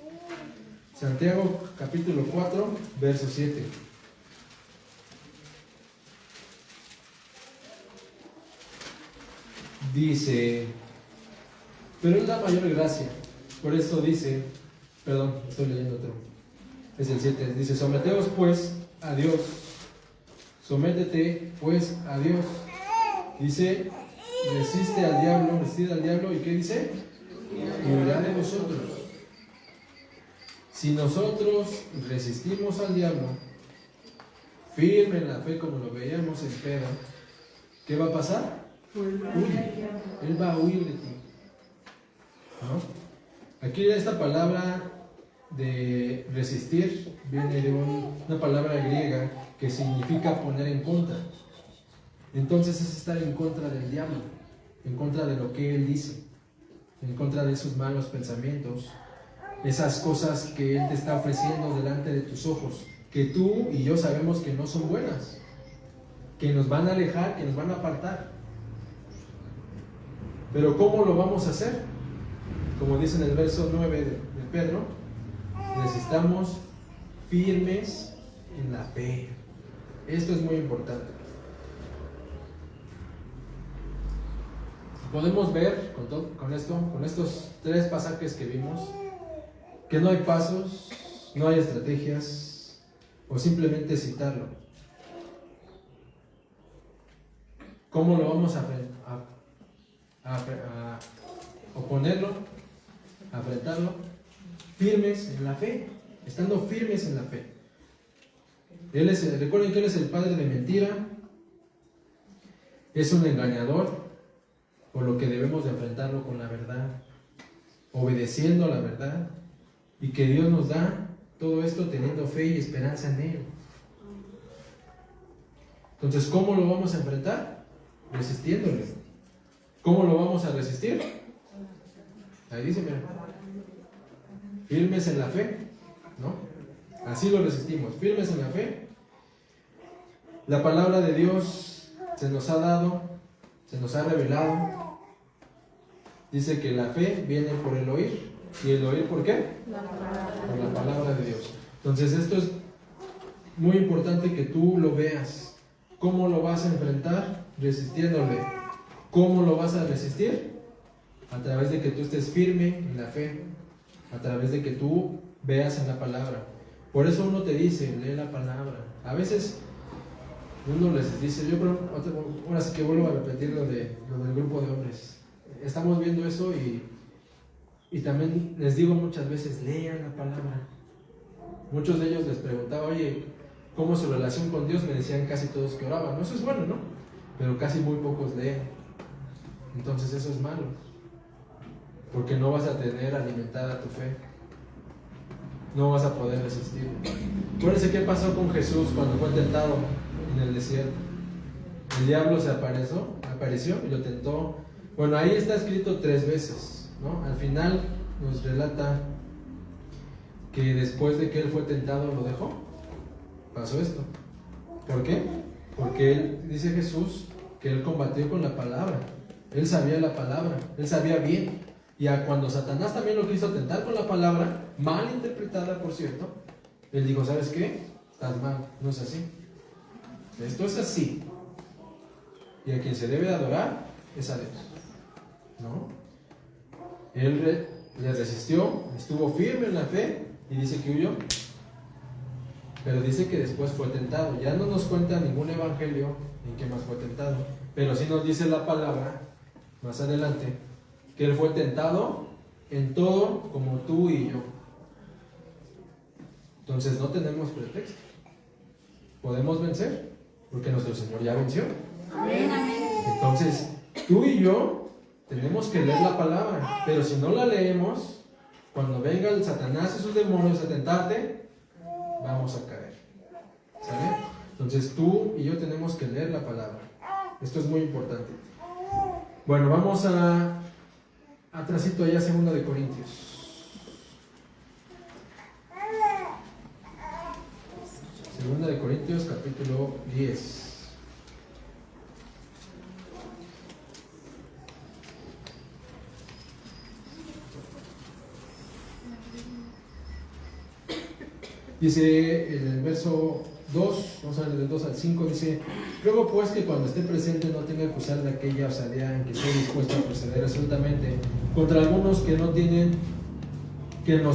Santiago capítulo 4, verso 7. Dice: pero es la mayor gracia. Por eso dice, perdón, estoy leyendo otro. Es el 7. Dice: someteos pues a Dios. Sométete pues a Dios. Dice: resistid al diablo. ¿Y qué dice? Y huirá de vosotros. Si nosotros resistimos al diablo, firme en la fe, como lo veíamos en Pedro, ¿qué va a pasar? Huye. Él va a huir de ti, ¿no? Aquí esta palabra de resistir viene de una palabra griega que significa poner en contra. Entonces es estar en contra del diablo, en contra de lo que él dice, en contra de sus malos pensamientos, esas cosas que él te está ofreciendo delante de tus ojos, que tú y yo sabemos que no son buenas, que nos van a alejar, que nos van a apartar. Pero ¿cómo lo vamos a hacer? Como dice en el verso 9 de Pedro: resistamos firmes en la fe. Esto es muy importante. Podemos ver con estos tres pasajes que vimos, que no hay pasos, no hay estrategias, o simplemente citarlo. ¿Cómo lo vamos a oponerlo, a enfrentarlo? Firmes en la fe, estando firmes en la fe. Recuerden que Él es el padre de mentira, es un engañador, por lo que debemos de enfrentarlo con la verdad, obedeciendo a la verdad, y que Dios nos da todo esto teniendo fe y esperanza en Él. Entonces, ¿cómo lo vamos a enfrentar? Resistiéndole. ¿Cómo lo vamos a resistir? Ahí dice, mira, firmes en la fe, ¿no? Así lo resistimos, firmes en la fe. La palabra de Dios se nos ha dado, se nos ha revelado. Dice que la fe viene por el oír. ¿Y el oír por qué? Por la palabra de Dios. Entonces esto es muy importante que tú lo veas. ¿Cómo lo vas a enfrentar? Resistiéndole. ¿Cómo lo vas a resistir? A través de que tú estés firme en la fe, a través de que tú veas en la palabra. Por eso uno te dice, lee la palabra. A veces uno les dice, ahora sí que vuelvo a repetir lo del grupo de hombres. Estamos viendo eso y Y también les digo muchas veces, lean la palabra. Muchos de ellos les preguntaba, oye, ¿cómo es su relación con Dios? Me decían casi todos que oraban. No, eso es bueno, ¿no? Pero casi muy pocos leen. Entonces eso es malo, porque no vas a tener alimentada tu fe. No vas a poder resistir. Acuérdense qué pasó con Jesús cuando fue tentado en el desierto. El diablo se apareció y lo tentó. Bueno, ahí está escrito 3 veces, ¿no? Al final nos relata que después de que él fue tentado lo dejó. Pasó esto. ¿Por qué? Porque él, dice Jesús, que él combatió con la palabra. Él sabía la palabra, él sabía bien. Y cuando Satanás también lo quiso tentar con la palabra, mal interpretada por cierto, él dijo, ¿sabes qué? Estás mal, no es así. Esto es así. Y a quien se debe de adorar es a Dios, ¿no? Él le resistió, estuvo firme en la fe y dice que huyó. Pero dice que después fue tentado. Ya no nos cuenta ningún evangelio en que más fue tentado. Pero sí nos dice la palabra, más adelante, que él fue tentado en todo como tú y yo. Entonces no tenemos pretexto. Podemos vencer, porque nuestro Señor ya venció. Amén, amén. Entonces, tú y yo tenemos que leer la palabra. Pero si no la leemos, cuando venga el Satanás y sus demonios a tentarte, vamos a caer. ¿Sale? Entonces tú y yo tenemos que leer la palabra. Esto es muy importante. Bueno, vamos atrasito allá, 2 de Corintios. 2 de Corintios, capítulo 10. Dice en el verso 2, vamos a ver del 2 al 5, dice: Luego pues que cuando esté presente no tenga que acusar de aquella osadía en que estoy dispuesto a proceder resueltamente contra algunos que nos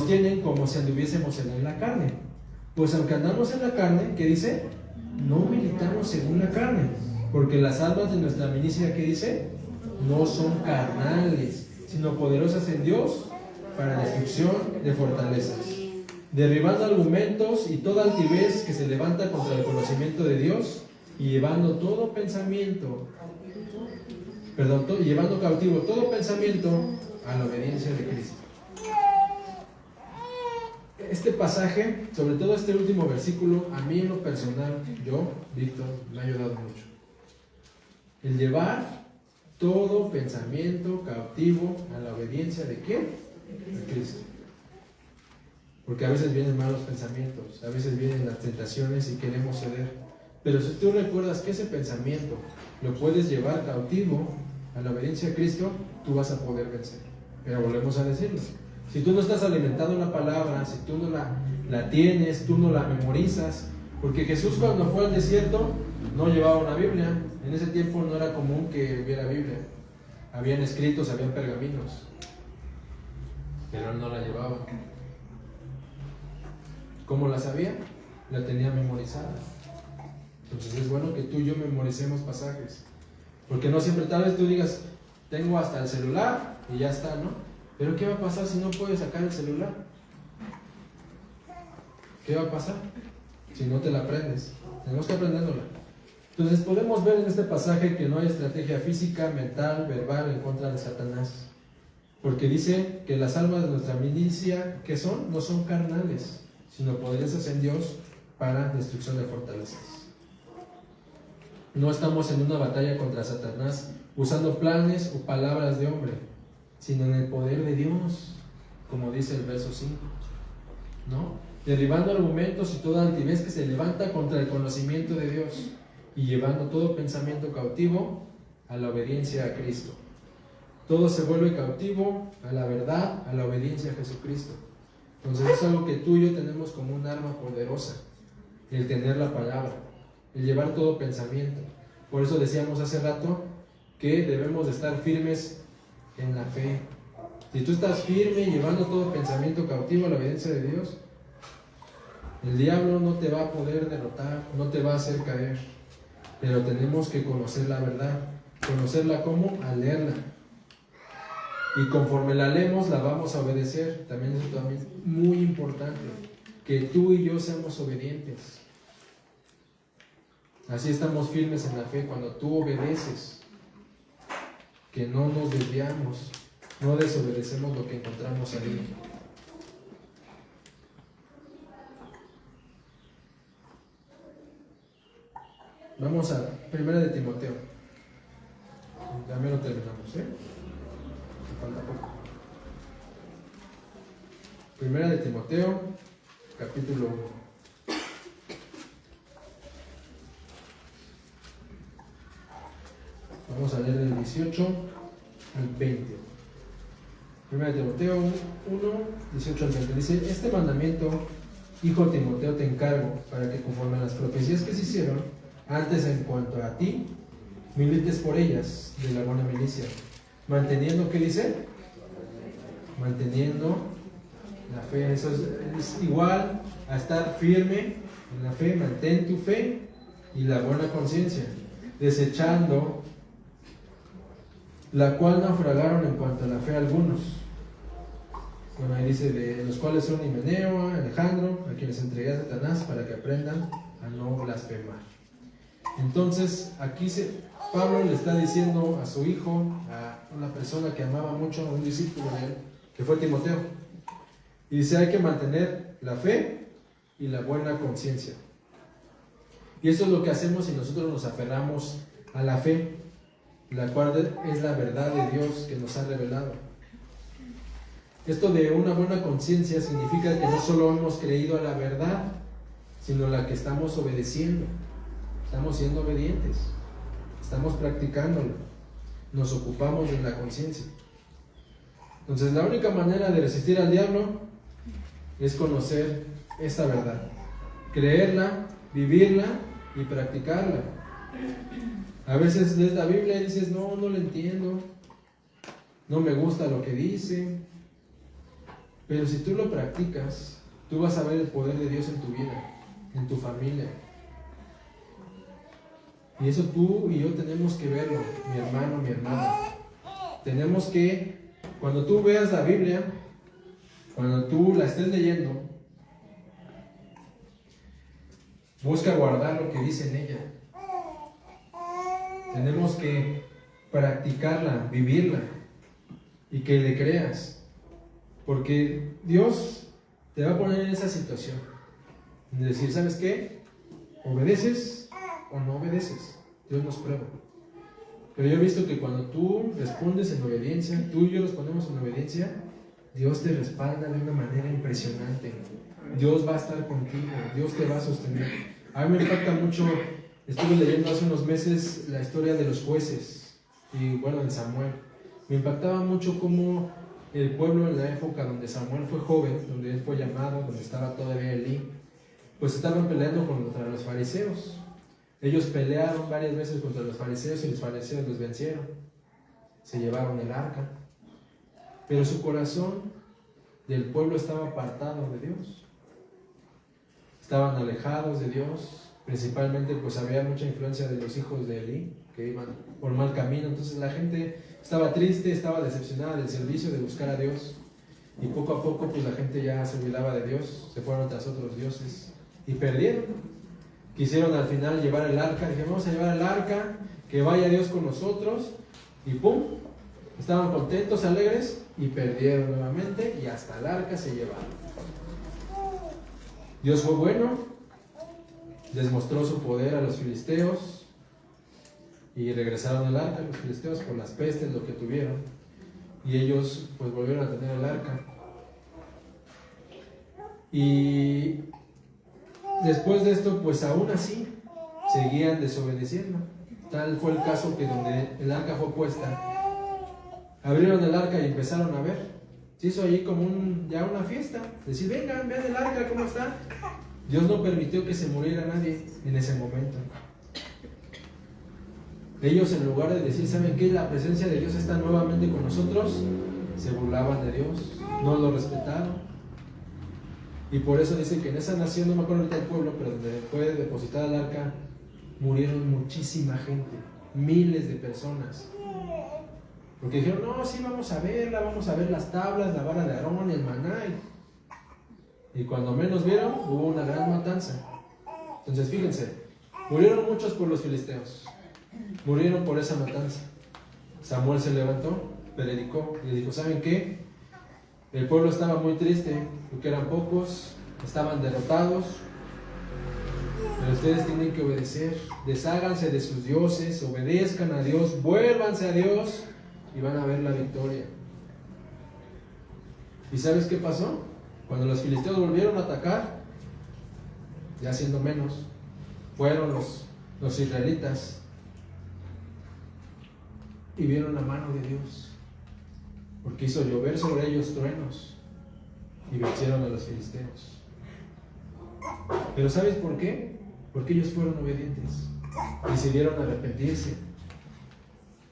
tienen como si anduviésemos en la carne. Pues aunque andamos en la carne, ¿qué dice? No militamos según la carne, porque las armas de nuestra milicia, ¿qué dice? No son carnales, sino poderosas en Dios para destrucción de fortalezas, derribando argumentos y toda altivez que se levanta contra el conocimiento de Dios, y llevando llevando cautivo todo pensamiento a la obediencia de Cristo. Este pasaje, sobre todo este último versículo, a mí en lo personal, Víctor, me ha ayudado mucho. El llevar todo pensamiento cautivo a la obediencia de ¿quién? De Cristo. Porque a veces vienen malos pensamientos, a veces vienen las tentaciones y queremos ceder. Pero si tú recuerdas que ese pensamiento lo puedes llevar cautivo a la obediencia a Cristo, tú vas a poder vencer. Pero volvemos a decirlo. Si tú no estás alimentado en la palabra, si tú no la tienes, tú no la memorizas, porque Jesús cuando fue al desierto no llevaba una Biblia. En ese tiempo no era común que hubiera Biblia. Habían escritos, habían pergaminos, pero él no la llevaba. ¿Cómo la sabía? La tenía memorizada. Entonces es bueno que tú y yo memoricemos pasajes, porque no siempre, tal vez tú digas, tengo hasta el celular y ya está, ¿no? Pero ¿qué va a pasar si no puedes sacar el celular? ¿Qué va a pasar si no te la aprendes? Tenemos que aprendérnosla. Entonces podemos ver en este pasaje que no hay estrategia física, mental, verbal en contra de Satanás, porque dice que las armas de nuestra milicia, ¿qué son? No son carnales, sino poderosas en Dios para destrucción de fortalezas. No estamos en una batalla contra Satanás usando planes o palabras de hombre, sino en el poder de Dios, como dice el verso 5, ¿no? Derribando argumentos y toda altivez que se levanta contra el conocimiento de Dios, y llevando todo pensamiento cautivo a la obediencia a Cristo. Todo se vuelve cautivo a la verdad, a la obediencia a Jesucristo. Entonces es algo que tú y yo tenemos como un arma poderosa, el tener la palabra, el llevar todo pensamiento. Por eso decíamos hace rato que debemos de estar firmes en la fe. Si tú estás firme llevando todo pensamiento cautivo a la obediencia de Dios, el diablo no te va a poder derrotar, no te va a hacer caer. Pero tenemos que conocer la verdad. ¿Conocerla cómo? Al leerla. Y conforme la leemos, la vamos a obedecer. También eso también es muy importante, que tú y yo seamos obedientes. Así estamos firmes en la fe, cuando tú obedeces, que no nos desviamos, no desobedecemos lo que encontramos ahí. Vamos a 1 de Timoteo. También lo terminamos, ¿eh? Me falta poco. 1 de Timoteo, capítulo 1. Vamos a leer del 18 al 20. 1 de Timoteo 1, 18 al 20. Dice: este mandamiento, hijo Timoteo, te encargo, para que conforme a las profecías que se hicieron antes en cuanto a ti, milites por ellas de la buena milicia, manteniendo, ¿qué dice? Manteniendo la fe. Eso es igual a estar firme en la fe. Mantén tu fe y la buena conciencia, desechando la cual naufragaron en cuanto a la fe algunos. Bueno, ahí dice, de los cuales son Himeneo, Alejandro, a quienes entregué a Satanás para que aprendan a no blasfemar. Entonces, aquí Pablo le está diciendo a su hijo, a una persona que amaba mucho, a un discípulo de él, que fue Timoteo, y dice: hay que mantener la fe y la buena conciencia. Y eso es lo que hacemos si nosotros nos aferramos a la fe, la cual es la verdad de Dios que nos ha revelado. Esto de una buena conciencia significa que no solo hemos creído a la verdad, sino la que estamos obedeciendo. Estamos siendo obedientes, estamos practicándolo, nos ocupamos de la conciencia. Entonces, la única manera de resistir al diablo es conocer esta verdad, creerla, vivirla y practicarla. A veces lees la Biblia y dices: no la entiendo, no me gusta lo que dice. Pero si tú lo practicas, tú vas a ver el poder de Dios en tu vida, en tu familia. Y eso tú y yo tenemos que verlo, mi hermano, mi hermana. Tenemos que, cuando tú veas la Biblia, cuando tú la estés leyendo, busca guardar lo que dice en ella. Tenemos que practicarla, vivirla, y que le creas. Porque Dios te va a poner en esa situación, de decir: ¿sabes qué? ¿Obedeces o no obedeces? Dios nos prueba. Pero yo he visto que cuando tú respondes en obediencia, tú y yo respondemos en obediencia, Dios te respalda de una manera impresionante. Dios va a estar contigo, Dios te va a sostener. A mí me impacta mucho, estuve leyendo hace unos meses la historia de los jueces, y bueno, de Samuel. Me impactaba mucho cómo el pueblo en la época donde Samuel fue joven, donde él fue llamado, donde estaba todavía Elí, pues estaban peleando contra los fariseos. Ellos pelearon varias veces contra los fariseos y los fariseos los vencieron. Se llevaron el arca. Pero su corazón del pueblo estaba apartado de Dios. Estaban alejados de Dios. Principalmente pues había mucha influencia de los hijos de Elí, que iban por mal camino. Entonces la gente estaba triste, estaba decepcionada del servicio, de buscar a Dios. Y poco a poco pues la gente ya se olvidaba de Dios, se fueron tras otros dioses y perdieron. Quisieron al final llevar el arca, dijeron: vamos a llevar el arca, que vaya Dios con nosotros, y ¡pum! Estaban contentos, alegres, y perdieron nuevamente, y hasta el arca se llevaron. Dios fue bueno, les mostró su poder a los filisteos, y regresaron al arca los filisteos por las pestes, lo que tuvieron, y ellos pues volvieron a tener el arca. Y después de esto, pues aún así seguían desobedeciendo. Tal fue el caso que donde el arca fue puesta, abrieron el arca y empezaron a ver. Se hizo ahí como ya una fiesta, decir: vengan, vean el arca, ¿cómo está? Dios no permitió que se muriera nadie en ese momento. Ellos, en lugar de decir: ¿saben qué? La presencia de Dios está nuevamente con nosotros, se burlaban de Dios, no lo respetaron. Y por eso dicen que en esa nación, no me acuerdo ahorita el pueblo, pero donde fue depositada el arca, murieron muchísima gente, miles de personas. Porque dijeron, no, sí, vamos a verla, vamos a ver las tablas, la vara de Aarón y el maná. Y cuando menos vieron, hubo una gran matanza. Entonces, fíjense, murieron muchos por los filisteos. Murieron por esa matanza. Samuel se levantó, predicó y le dijo, ¿saben qué? El pueblo estaba muy triste porque eran pocos, estaban derrotados, pero ustedes tienen que obedecer. Desháganse de sus dioses, obedezcan a Dios, vuélvanse a Dios y van a ver la victoria. ¿Y sabes qué pasó? Cuando los filisteos volvieron a atacar, ya siendo menos, fueron los israelitas y vieron la mano de Dios, porque hizo llover sobre ellos truenos y vencieron a los filisteos. Pero ¿sabes por qué? Porque ellos fueron obedientes, decidieron arrepentirse.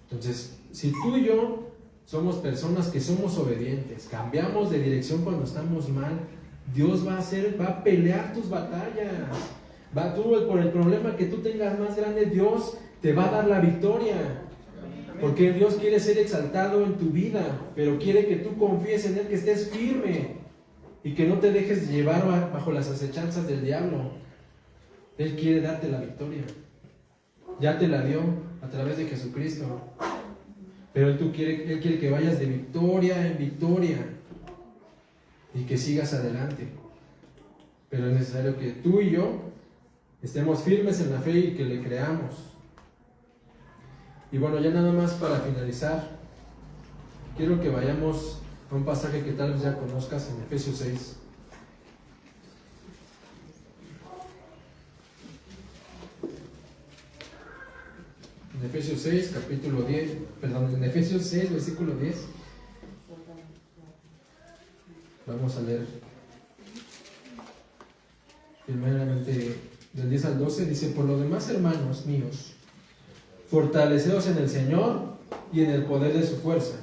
Entonces, si tú y yo somos personas que somos obedientes, cambiamos de dirección cuando estamos mal, Dios va a pelear tus batallas. Tú, por el problema que tú tengas más grande, Dios te va a dar la victoria. Porque Dios quiere ser exaltado en tu vida, pero quiere que tú confíes en Él, que estés firme y que no te dejes llevar bajo las acechanzas del diablo. Él quiere darte la victoria. Ya te la dio a través de Jesucristo. Pero Él quiere que vayas de victoria en victoria y que sigas adelante. Pero es necesario que tú y yo estemos firmes en la fe y que le creamos. Y bueno, ya nada más para finalizar, quiero que vayamos a un pasaje que tal vez ya conozcas en Efesios 6. En Efesios 6, capítulo 10, perdón, en Efesios 6, versículo 10. Vamos a leer primeramente del 10 al 12, dice, por lo demás, hermanos míos, fortaleceos en el Señor y en el poder de su fuerza.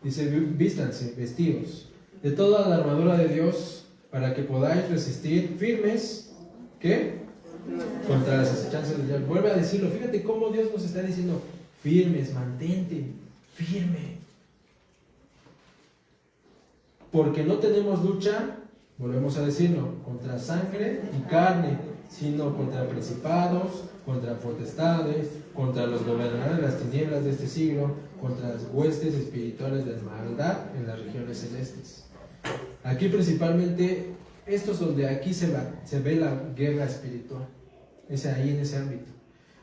Dice, vístanse, vestidos de toda la armadura de Dios, para que podáis resistir firmes, ¿qué? Contra las acechanzas del diablo. Vuelve a decirlo, fíjate cómo Dios nos está diciendo, firmes, mantente, firme. Porque no tenemos lucha, volvemos a decirlo, contra sangre y carne, sino contra principados, contra potestades, contra los gobernadores de las tinieblas de este siglo, contra las huestes espirituales de maldad en las regiones celestes. Aquí principalmente, esto es donde aquí se ve la guerra espiritual, es ahí en ese ámbito.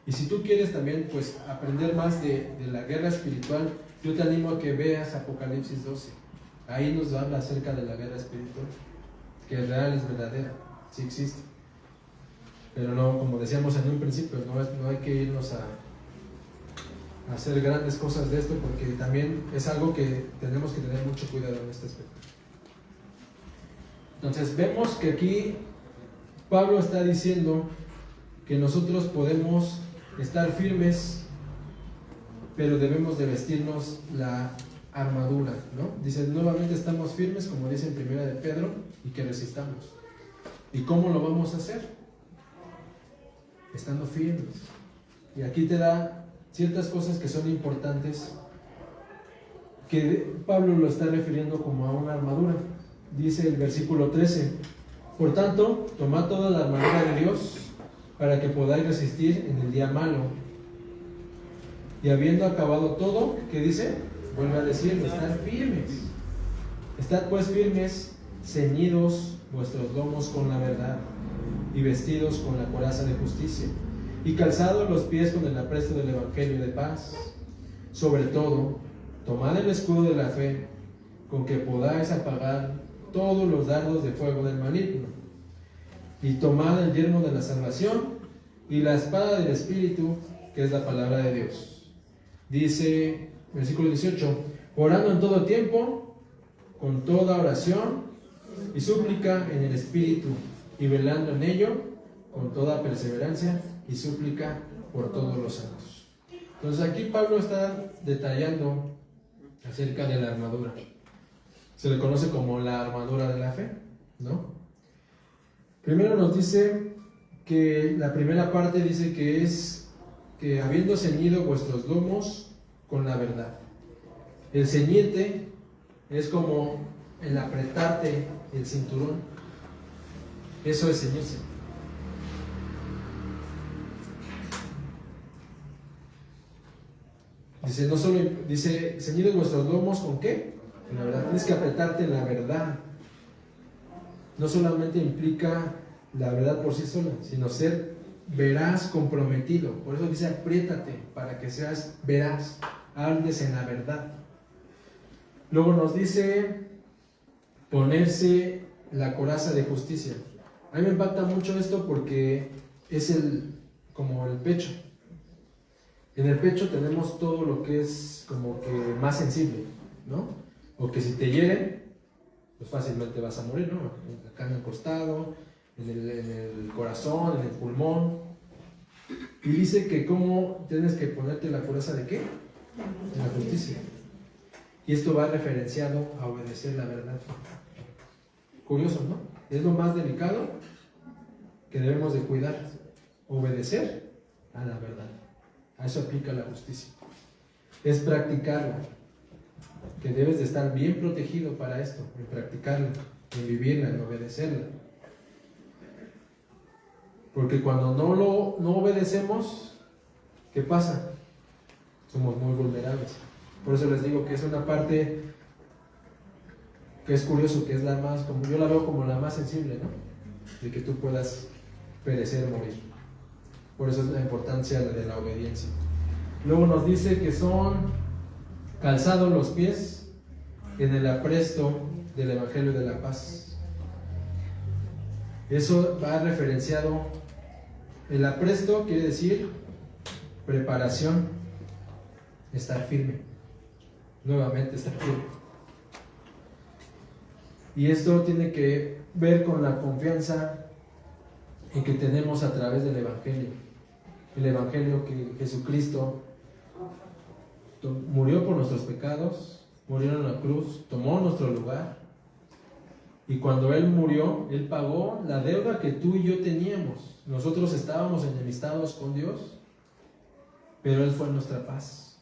Y si tú quieres también pues aprender más de la guerra espiritual, yo te animo a que veas Apocalipsis 12. Ahí nos habla acerca de la guerra espiritual, que es real, es verdadera, sí existe. Pero no, como decíamos en un principio, no hay que irnos a hacer grandes cosas de esto, porque también es algo que tenemos que tener mucho cuidado en este aspecto. Entonces vemos que aquí Pablo está diciendo que nosotros podemos estar firmes, pero debemos de vestirnos la armadura, ¿no? Dice, nuevamente estamos firmes, como dice en primera de Pedro, y que resistamos. ¿Y cómo lo vamos a hacer? Estando firmes. Y aquí te da ciertas cosas que son importantes, que Pablo lo está refiriendo como a una armadura. Dice el versículo 13, por tanto, tomad toda la armadura de Dios para que podáis resistir en el día malo. Y habiendo acabado todo, ¿qué dice? Vuelve a decir, estad firmes. Estad pues firmes, ceñidos vuestros lomos con la verdad, y vestidos con la coraza de justicia, y calzados los pies con el apresto del evangelio de paz. Sobre todo, tomad el escudo de la fe, con que podáis apagar todos los dardos de fuego del maligno, y tomad el yelmo de la salvación y la espada del Espíritu, que es la palabra de Dios. Dice, versículo 18, orando en todo tiempo, con toda oración y súplica en el Espíritu, y velando en ello con toda perseverancia y súplica por todos los santos. Entonces aquí Pablo está detallando acerca de la armadura. Se le conoce como la armadura de la fe, ¿no? Primero nos dice que la primera parte dice que es que habiendo ceñido vuestros lomos con la verdad. El ceñirte es como el apretarte el cinturón. Eso es ceñirse. Dice, no solo, dice, ceñidos vuestros lomos, ¿con qué? Con la verdad. Tienes que apretarte en la verdad. No solamente implica la verdad por sí sola, sino ser veraz, comprometido. Por eso dice, apriétate para que seas veraz, andes en la verdad. Luego nos dice, ponerse la coraza de justicia. A mí me impacta mucho esto porque es como el pecho. En el pecho tenemos todo lo que es como que más sensible, ¿no? O que si te hieren, pues fácilmente vas a morir, ¿no? Acá en el costado, en el corazón, en el pulmón. Y dice que cómo tienes que ponerte la coraza de qué? De la justicia. Y esto va referenciado a obedecer la verdad. Curioso, ¿no? Es lo más delicado que debemos de cuidar. Obedecer a la verdad. A eso aplica la justicia. Es practicarla. Que debes de estar bien protegido para esto, en practicarla, en vivirla, en obedecerla. Porque cuando no obedecemos, ¿qué pasa? Somos muy vulnerables. Por eso les digo que es una parte que es curioso, que es la más, como yo la veo como la más sensible, ¿no? De que tú puedas perecer, morir. Por eso es la importancia de la obediencia. Luego nos dice que son calzados los pies en el apresto del Evangelio de la Paz. Eso va referenciado. El apresto quiere decir preparación, estar firme. Nuevamente estar firme. Y esto tiene que ver con la confianza en que tenemos a través del Evangelio. El Evangelio que Jesucristo murió por nuestros pecados, murió en la cruz, tomó nuestro lugar. Y cuando Él murió, Él pagó la deuda que tú y yo teníamos. Nosotros estábamos enemistados con Dios, pero Él fue nuestra paz.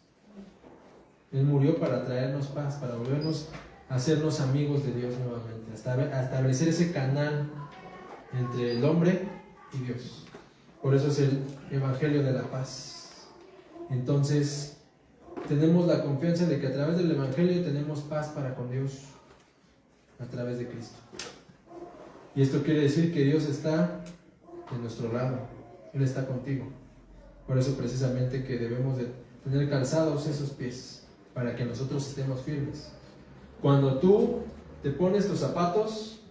Él murió para traernos paz, para volvernos a hacernos amigos de Dios nuevamente, a establecer ese canal entre el hombre y Dios. Por eso es el Evangelio de la Paz. Entonces, tenemos la confianza de que a través del Evangelio tenemos paz para con Dios, a través de Cristo. Y esto quiere decir que Dios está de nuestro lado, Él está contigo. Por eso precisamente que debemos de tener calzados esos pies, para que nosotros estemos firmes. Cuando tú te pones tus zapatos,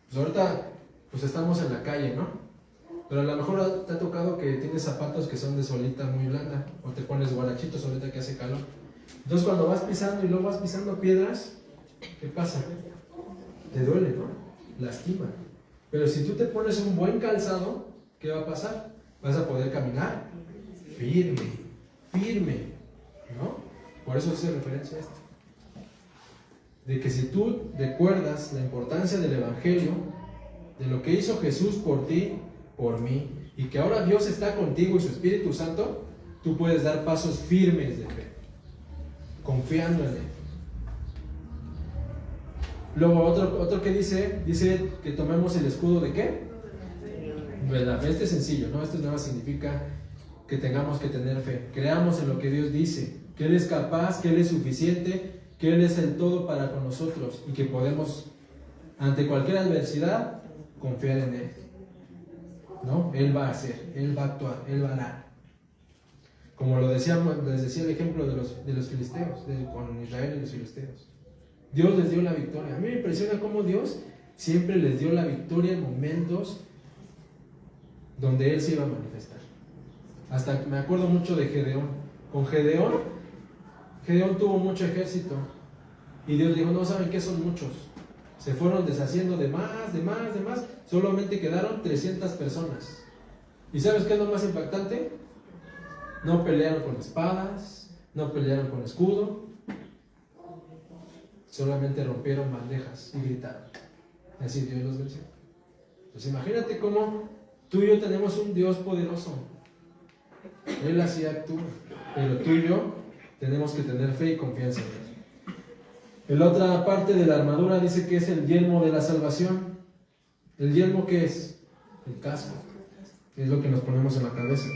pues ahorita pues estamos en la calle, ¿no? Pero a lo mejor te ha tocado que tienes zapatos que son de solita muy blanda, o te pones guarachitos ahorita que hace calor. Entonces cuando vas pisando y luego vas pisando piedras, ¿qué pasa? Te duele, ¿no? Lastima. Pero si tú te pones un buen calzado, ¿qué va a pasar? Vas a poder caminar firme, firme, ¿no? Por eso hace referencia a esto. De que si tú recuerdas la importancia del Evangelio, de lo que hizo Jesús por ti, por mí, y que ahora Dios está contigo y su Espíritu Santo, tú puedes dar pasos firmes de fe, confiando en Él. Luego otro que dice que tomemos el escudo de ¿qué? De la fe. Este es sencillo, ¿no? Esto nada significa que tengamos que tener fe. Creamos en lo que Dios dice, que Él es capaz, que Él es suficiente, que Él es el todo para con nosotros y que podemos, ante cualquier adversidad, confiar en Él, ¿no? Él va a hacer, Él va a actuar, Él va a dar. Como les decía el ejemplo de los filisteos, con Israel y los filisteos. Dios les dio la victoria. A mí me impresiona cómo Dios siempre les dio la victoria en momentos donde Él se iba a manifestar. Hasta me acuerdo mucho de Gedeón. Con Gedeón tuvo mucho ejército. Y Dios dijo, no, ¿saben qué? Son muchos. Se fueron deshaciendo de más. Solamente quedaron 300 personas. ¿Y sabes qué es lo más impactante? No pelearon con espadas, no pelearon con escudo. Solamente rompieron bandejas y gritaron. Y así Dios los venció. Pues imagínate cómo tú y yo tenemos un Dios poderoso. Él así actúa. Pero tú y yo tenemos que tener fe y confianza en Dios. En la otra parte de la armadura dice que es el yelmo de la salvación. ¿El yelmo qué es? El casco. Es lo que nos ponemos en la cabeza.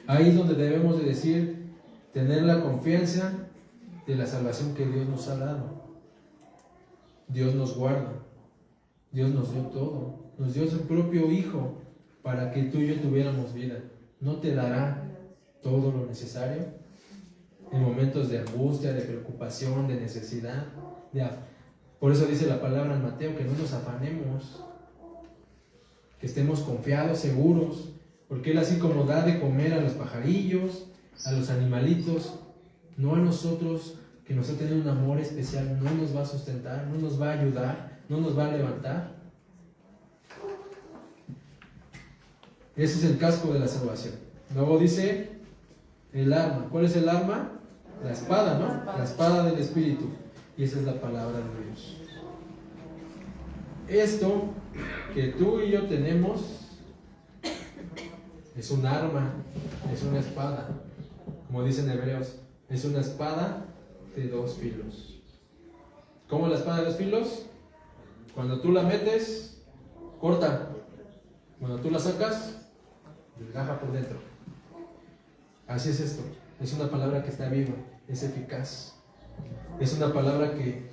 Ahí es donde debemos de decir, tener la confianza de la salvación que Dios nos ha dado. Dios nos guarda. Dios nos dio todo. Nos dio su propio Hijo para que tú y yo tuviéramos vida. ¿No te dará todo lo necesario? En momentos de angustia, de preocupación, de necesidad. Por eso dice la palabra en Mateo, que no nos afanemos, que estemos confiados, seguros, porque Él así como da de comer a los pajarillos, a los animalitos, no a nosotros, que nos ha tenido un amor especial, no nos va a sustentar, no nos va a ayudar, no nos va a levantar. Ese es el casco de la salvación. Luego dice el arma. ¿Cuál es el arma? La espada, ¿no? La espada del Espíritu. Y esa es la palabra de Dios. Esto que tú y yo tenemos es un arma, es una espada. Como dicen Hebreos, es una espada de dos filos. ¿Cómo la espada de dos filos? Cuando tú la metes, corta. Cuando tú la sacas, desgaja por dentro. Así es esto. Es una palabra que está viva, es eficaz. Es una palabra que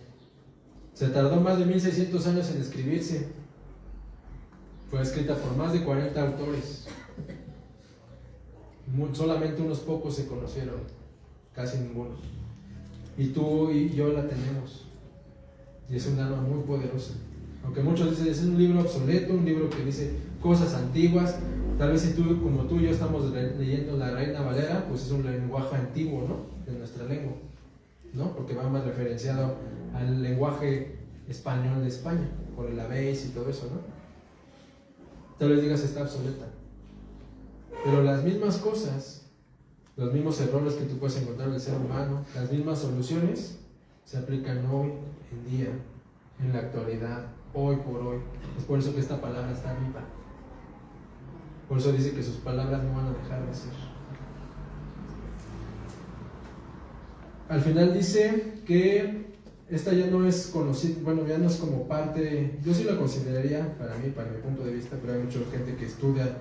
se tardó más de 1600 años en escribirse. Fue escrita por más de 40 autores. Solamente unos pocos se conocieron, casi ninguno. Y tú y yo la tenemos. Y es un arma muy poderosa. Aunque muchos dicen, es un libro obsoleto, un libro que dice cosas antiguas. Tal vez si tú, como tú y yo estamos leyendo la Reina Valera, pues es un lenguaje antiguo, ¿no? De nuestra lengua, ¿no? Porque va más referenciado al lenguaje español de España, por el habéis y todo eso, ¿no? Tal vez digas está obsoleta. Pero las mismas cosas, los mismos errores que tú puedes encontrar en el ser humano, las mismas soluciones, se aplican hoy en día, en la actualidad, hoy por hoy. Es por eso que esta palabra está viva. Por eso dice que sus palabras no van a dejar de ser. Al final dice que esta ya no es conocida, bueno, ya no es como parte, yo sí la consideraría para mí, para mi punto de vista, pero hay mucha gente que estudia,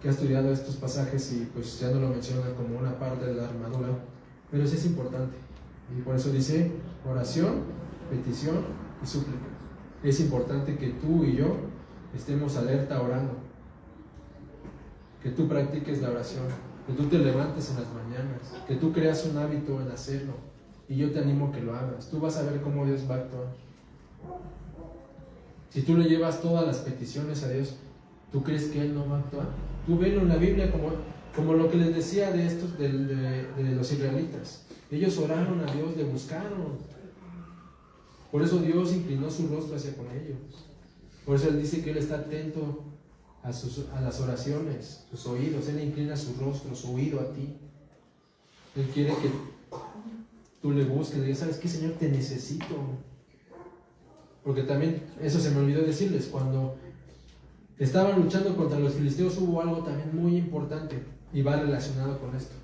que ha estudiado estos pasajes y pues ya no lo menciona como una parte de la armadura, pero sí es importante. Y por eso dice oración, petición y súplica. Es importante que tú y yo estemos alerta orando, que tú practiques la oración, que tú te levantes en las mañanas, que tú creas un hábito en hacerlo, y yo te animo a que lo hagas. Tú vas a ver cómo Dios va a actuar. Si tú le llevas todas las peticiones a Dios, ¿tú crees que Él no va a actuar? Tú velo en la Biblia como lo que les decía de estos de los israelitas. Ellos oraron a Dios, le buscaron. Por eso Dios inclinó su rostro hacia con ellos. Por eso Él dice que Él está atento a las oraciones, sus oídos. Él inclina su rostro, su oído a ti. Él quiere que tú le busques, le digas, ¿sabes qué, Señor? Te necesito. Porque también, eso se me olvidó decirles, cuando estaban luchando contra los filisteos hubo algo también muy importante y va relacionado con esto.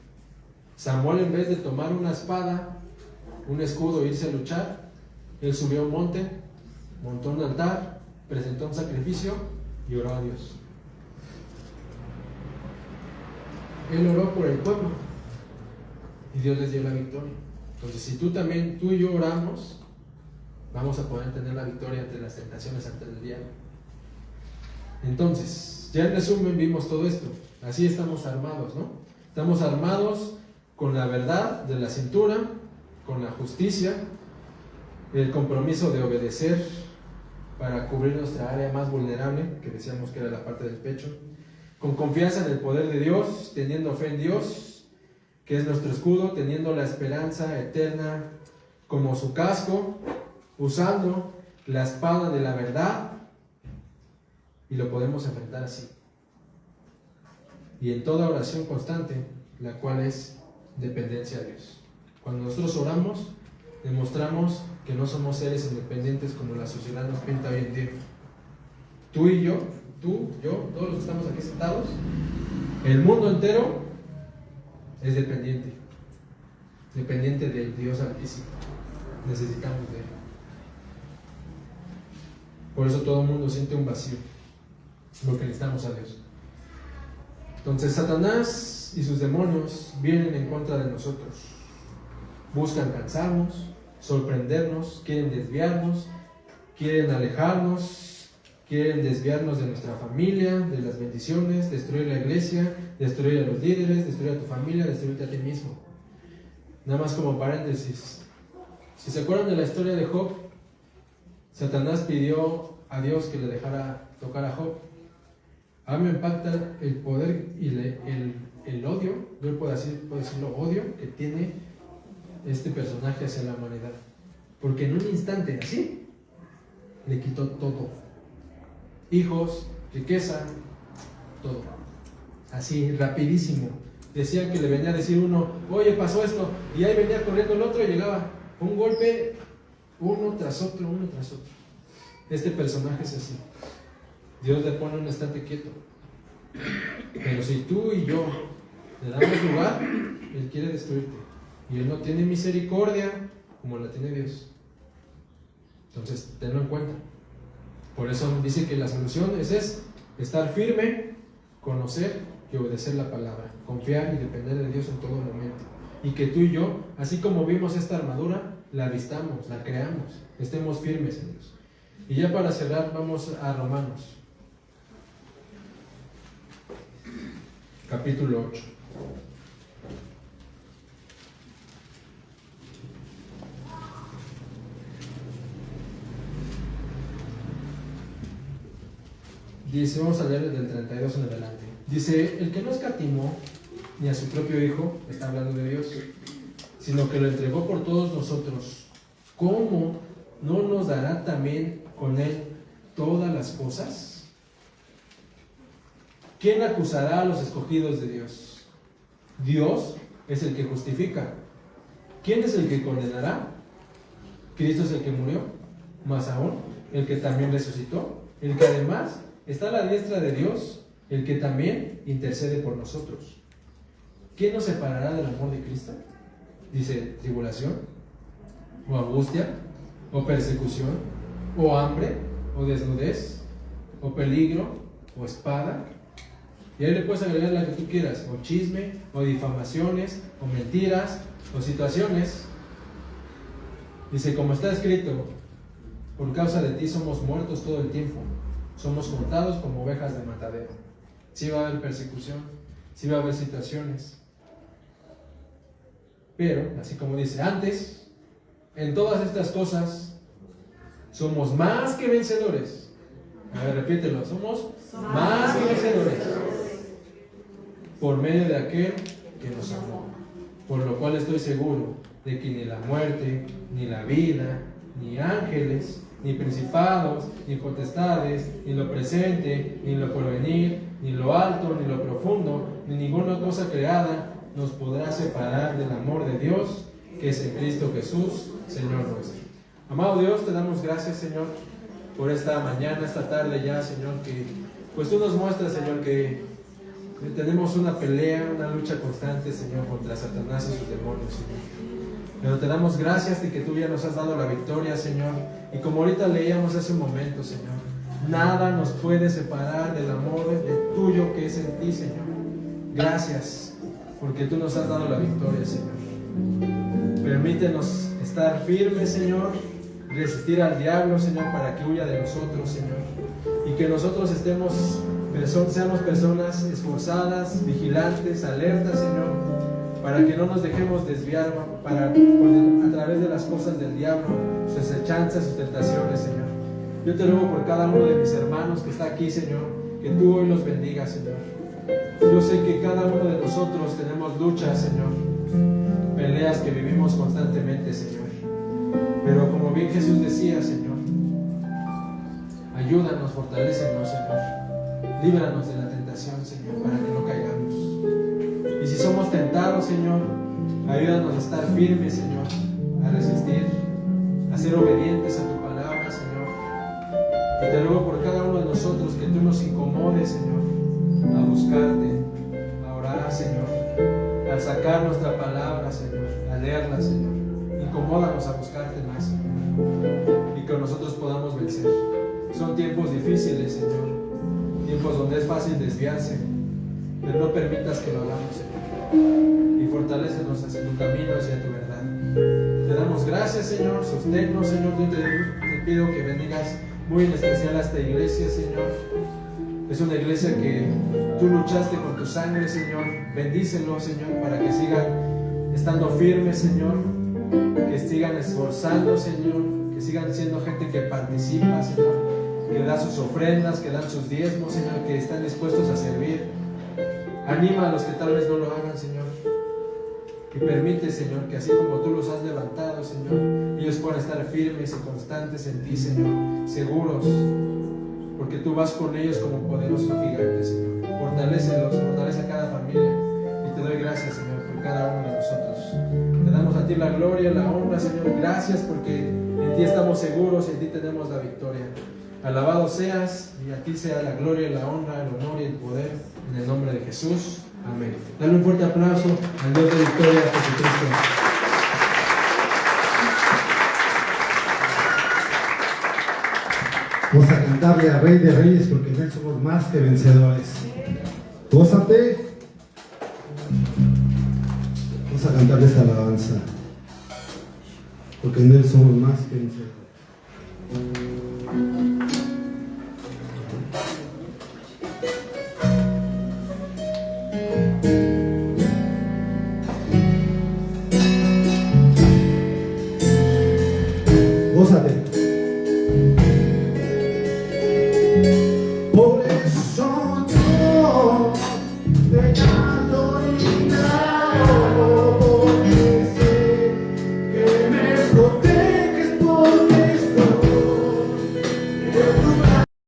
Samuel, en vez de tomar una espada, un escudo e irse a luchar, él subió a un monte, montó un altar, presentó un sacrificio y oró a Dios. Él oró por el pueblo y Dios les dio la victoria. Entonces, si tú y yo oramos, vamos a poder tener la victoria ante las tentaciones, ante el diablo. Entonces, ya en resumen vimos todo esto. Así estamos armados, ¿no? Estamos armados con la verdad de la cintura, con la justicia, el compromiso de obedecer para cubrir nuestra área más vulnerable, que decíamos que era la parte del pecho, con confianza en el poder de Dios, teniendo fe en Dios, que es nuestro escudo, teniendo la esperanza eterna como su casco, usando la espada de la verdad, y lo podemos enfrentar así. Y en toda oración constante, la cual es dependencia de Dios. Cuando nosotros oramos, demostramos que no somos seres independientes como la sociedad nos pinta hoy en día. Tú y yo, todos los que estamos aquí sentados, el mundo entero es dependiente. dependiente del Dios Altísimo. Necesitamos de Él. Por eso todo el mundo siente un vacío, porque necesitamos a Dios. Entonces Satanás y sus demonios vienen en contra de nosotros. Buscan cansarnos, sorprendernos, quieren desviarnos, quieren alejarnos, quieren desviarnos de nuestra familia, de las bendiciones, destruir la iglesia, destruir a los líderes, destruir a tu familia, destruirte a ti mismo. Nada más como paréntesis. Si se acuerdan de la historia de Job, Satanás pidió a Dios que le dejara tocar a Job. A mí me impacta el poder y el odio, yo puedo decirlo, odio que tiene este personaje hacia la humanidad. Porque en un instante así, le quitó todo. Hijos, riqueza, todo. Así, rapidísimo. Decía que le venía a decir uno, oye, pasó esto, y ahí venía corriendo el otro y llegaba un golpe, uno tras otro, uno tras otro. Este personaje es así. Dios le pone un instante quieto. Pero si tú y yo le damos lugar, Él quiere destruirte. Y Él no tiene misericordia como la tiene Dios. Entonces, tenlo en cuenta. Por eso dice que la solución es estar firme, conocer y obedecer la palabra. Confiar y depender de Dios en todo momento. Y que tú y yo, así como vimos esta armadura, la vistamos, la creamos. Estemos firmes en Dios. Y ya para cerrar, vamos a Romanos. Capítulo 8. Dice, vamos a leer del 32 en adelante. Dice, el que no escatimó ni a su propio Hijo, está hablando de Dios, sino que lo entregó por todos nosotros, ¿cómo no nos dará también con Él todas las cosas? ¿Quién acusará a los escogidos de Dios? Dios es el que justifica. ¿Quién es el que condenará? Cristo es el que murió, más aún, el que también resucitó, el que además está a la diestra de Dios, el que también intercede por nosotros. ¿Quién nos separará del amor de Cristo? Dice, tribulación, o angustia, o persecución, o hambre, o desnudez, o peligro, o espada. Y ahí le puedes agregar la que tú quieras, o chisme, o difamaciones, o mentiras, o situaciones. Dice, como está escrito, por causa de ti somos muertos todo el tiempo, somos contados como ovejas de matadero. Sí va a haber persecución, sí va a haber situaciones. Pero, así como dice, antes, en todas estas cosas, somos más que vencedores. A ver, repítelo, somos más que vencedores. Por medio de aquel que nos amó. Por lo cual estoy seguro de que ni la muerte, ni la vida, ni ángeles, ni principados, ni potestades, ni lo presente, ni lo porvenir, ni lo alto, ni lo profundo, ni ninguna cosa creada nos podrá separar del amor de Dios, que es en Cristo Jesús, Señor nuestro. Amado Dios, te damos gracias, Señor, por esta mañana, esta tarde ya, Señor, que pues tú nos muestras, Señor, que tenemos una pelea, una lucha constante, Señor, contra Satanás y sus demonios, Señor. Pero te damos gracias de que tú ya nos has dado la victoria, Señor. Y como ahorita leíamos hace un momento, Señor, nada nos puede separar del amor tuyo que es en ti, Señor. Gracias, porque tú nos has dado la victoria, Señor. Permítenos estar firmes, Señor, resistir al diablo, Señor, para que huya de nosotros, Señor. Y que nosotros seamos personas esforzadas, vigilantes, alertas, Señor, para que no nos dejemos desviar a través de las cosas del diablo, sus acechanzas, sus tentaciones, Señor. Yo te ruego por cada uno de mis hermanos que está aquí, Señor, que tú hoy los bendigas, Señor. Yo sé que cada uno de nosotros tenemos luchas, Señor, peleas que vivimos constantemente, Señor. Pero como bien Jesús decía, Señor, ayúdanos, fortalécenos, Señor. Líbranos de la tentación, Señor, para que no caigamos. Y si somos tentados, Señor, ayúdanos a estar firmes, Señor, a resistir, a ser obedientes a tu palabra, Señor. Y te ruego por cada uno de nosotros que tú nos incomodes, Señor, a buscarte, a orar, Señor, a al sacar nuestra palabra, Señor, a leerla, Señor. Incomódanos a buscarte más, Señor, y que nosotros podamos vencer. Son tiempos difíciles, Señor, tiempos donde es fácil desviarse, pero no permitas que lo hagamos, Señor, y fortalécenos hacia tu camino, hacia tu verdad. Te damos gracias, Señor, sosténnos, Señor. Yo te pido que bendigas muy en especial a esta iglesia, Señor. Es una iglesia que tú luchaste con tu sangre, Señor. Bendícelo, Señor, para que sigan estando firmes, Señor, que sigan esforzando, Señor, que sigan siendo gente que participa, Señor, que da sus ofrendas, que dan sus diezmos, Señor, que están dispuestos a servir. Anima a los que tal vez no lo hagan, Señor, y permite, Señor, que así como tú los has levantado, Señor, ellos puedan estar firmes y constantes en ti, Señor, seguros, porque tú vas con ellos como poderoso gigante, Señor. Fortalécelos, fortalece a cada familia, y te doy gracias, Señor, por cada uno de nosotros. Te damos a ti la gloria, la honra, Señor. Gracias porque en ti estamos seguros y en ti tenemos la victoria. Alabado seas, y a ti sea la gloria, la honra, el honor y el poder, en el nombre de Jesús. Amén. Dale un fuerte aplauso al Dios de victoria, Jesucristo. Vamos a cantarle al Rey de Reyes, porque en Él somos más que vencedores. Gózate. Vamos a cantarle esta alabanza, porque en Él somos más que vencedores.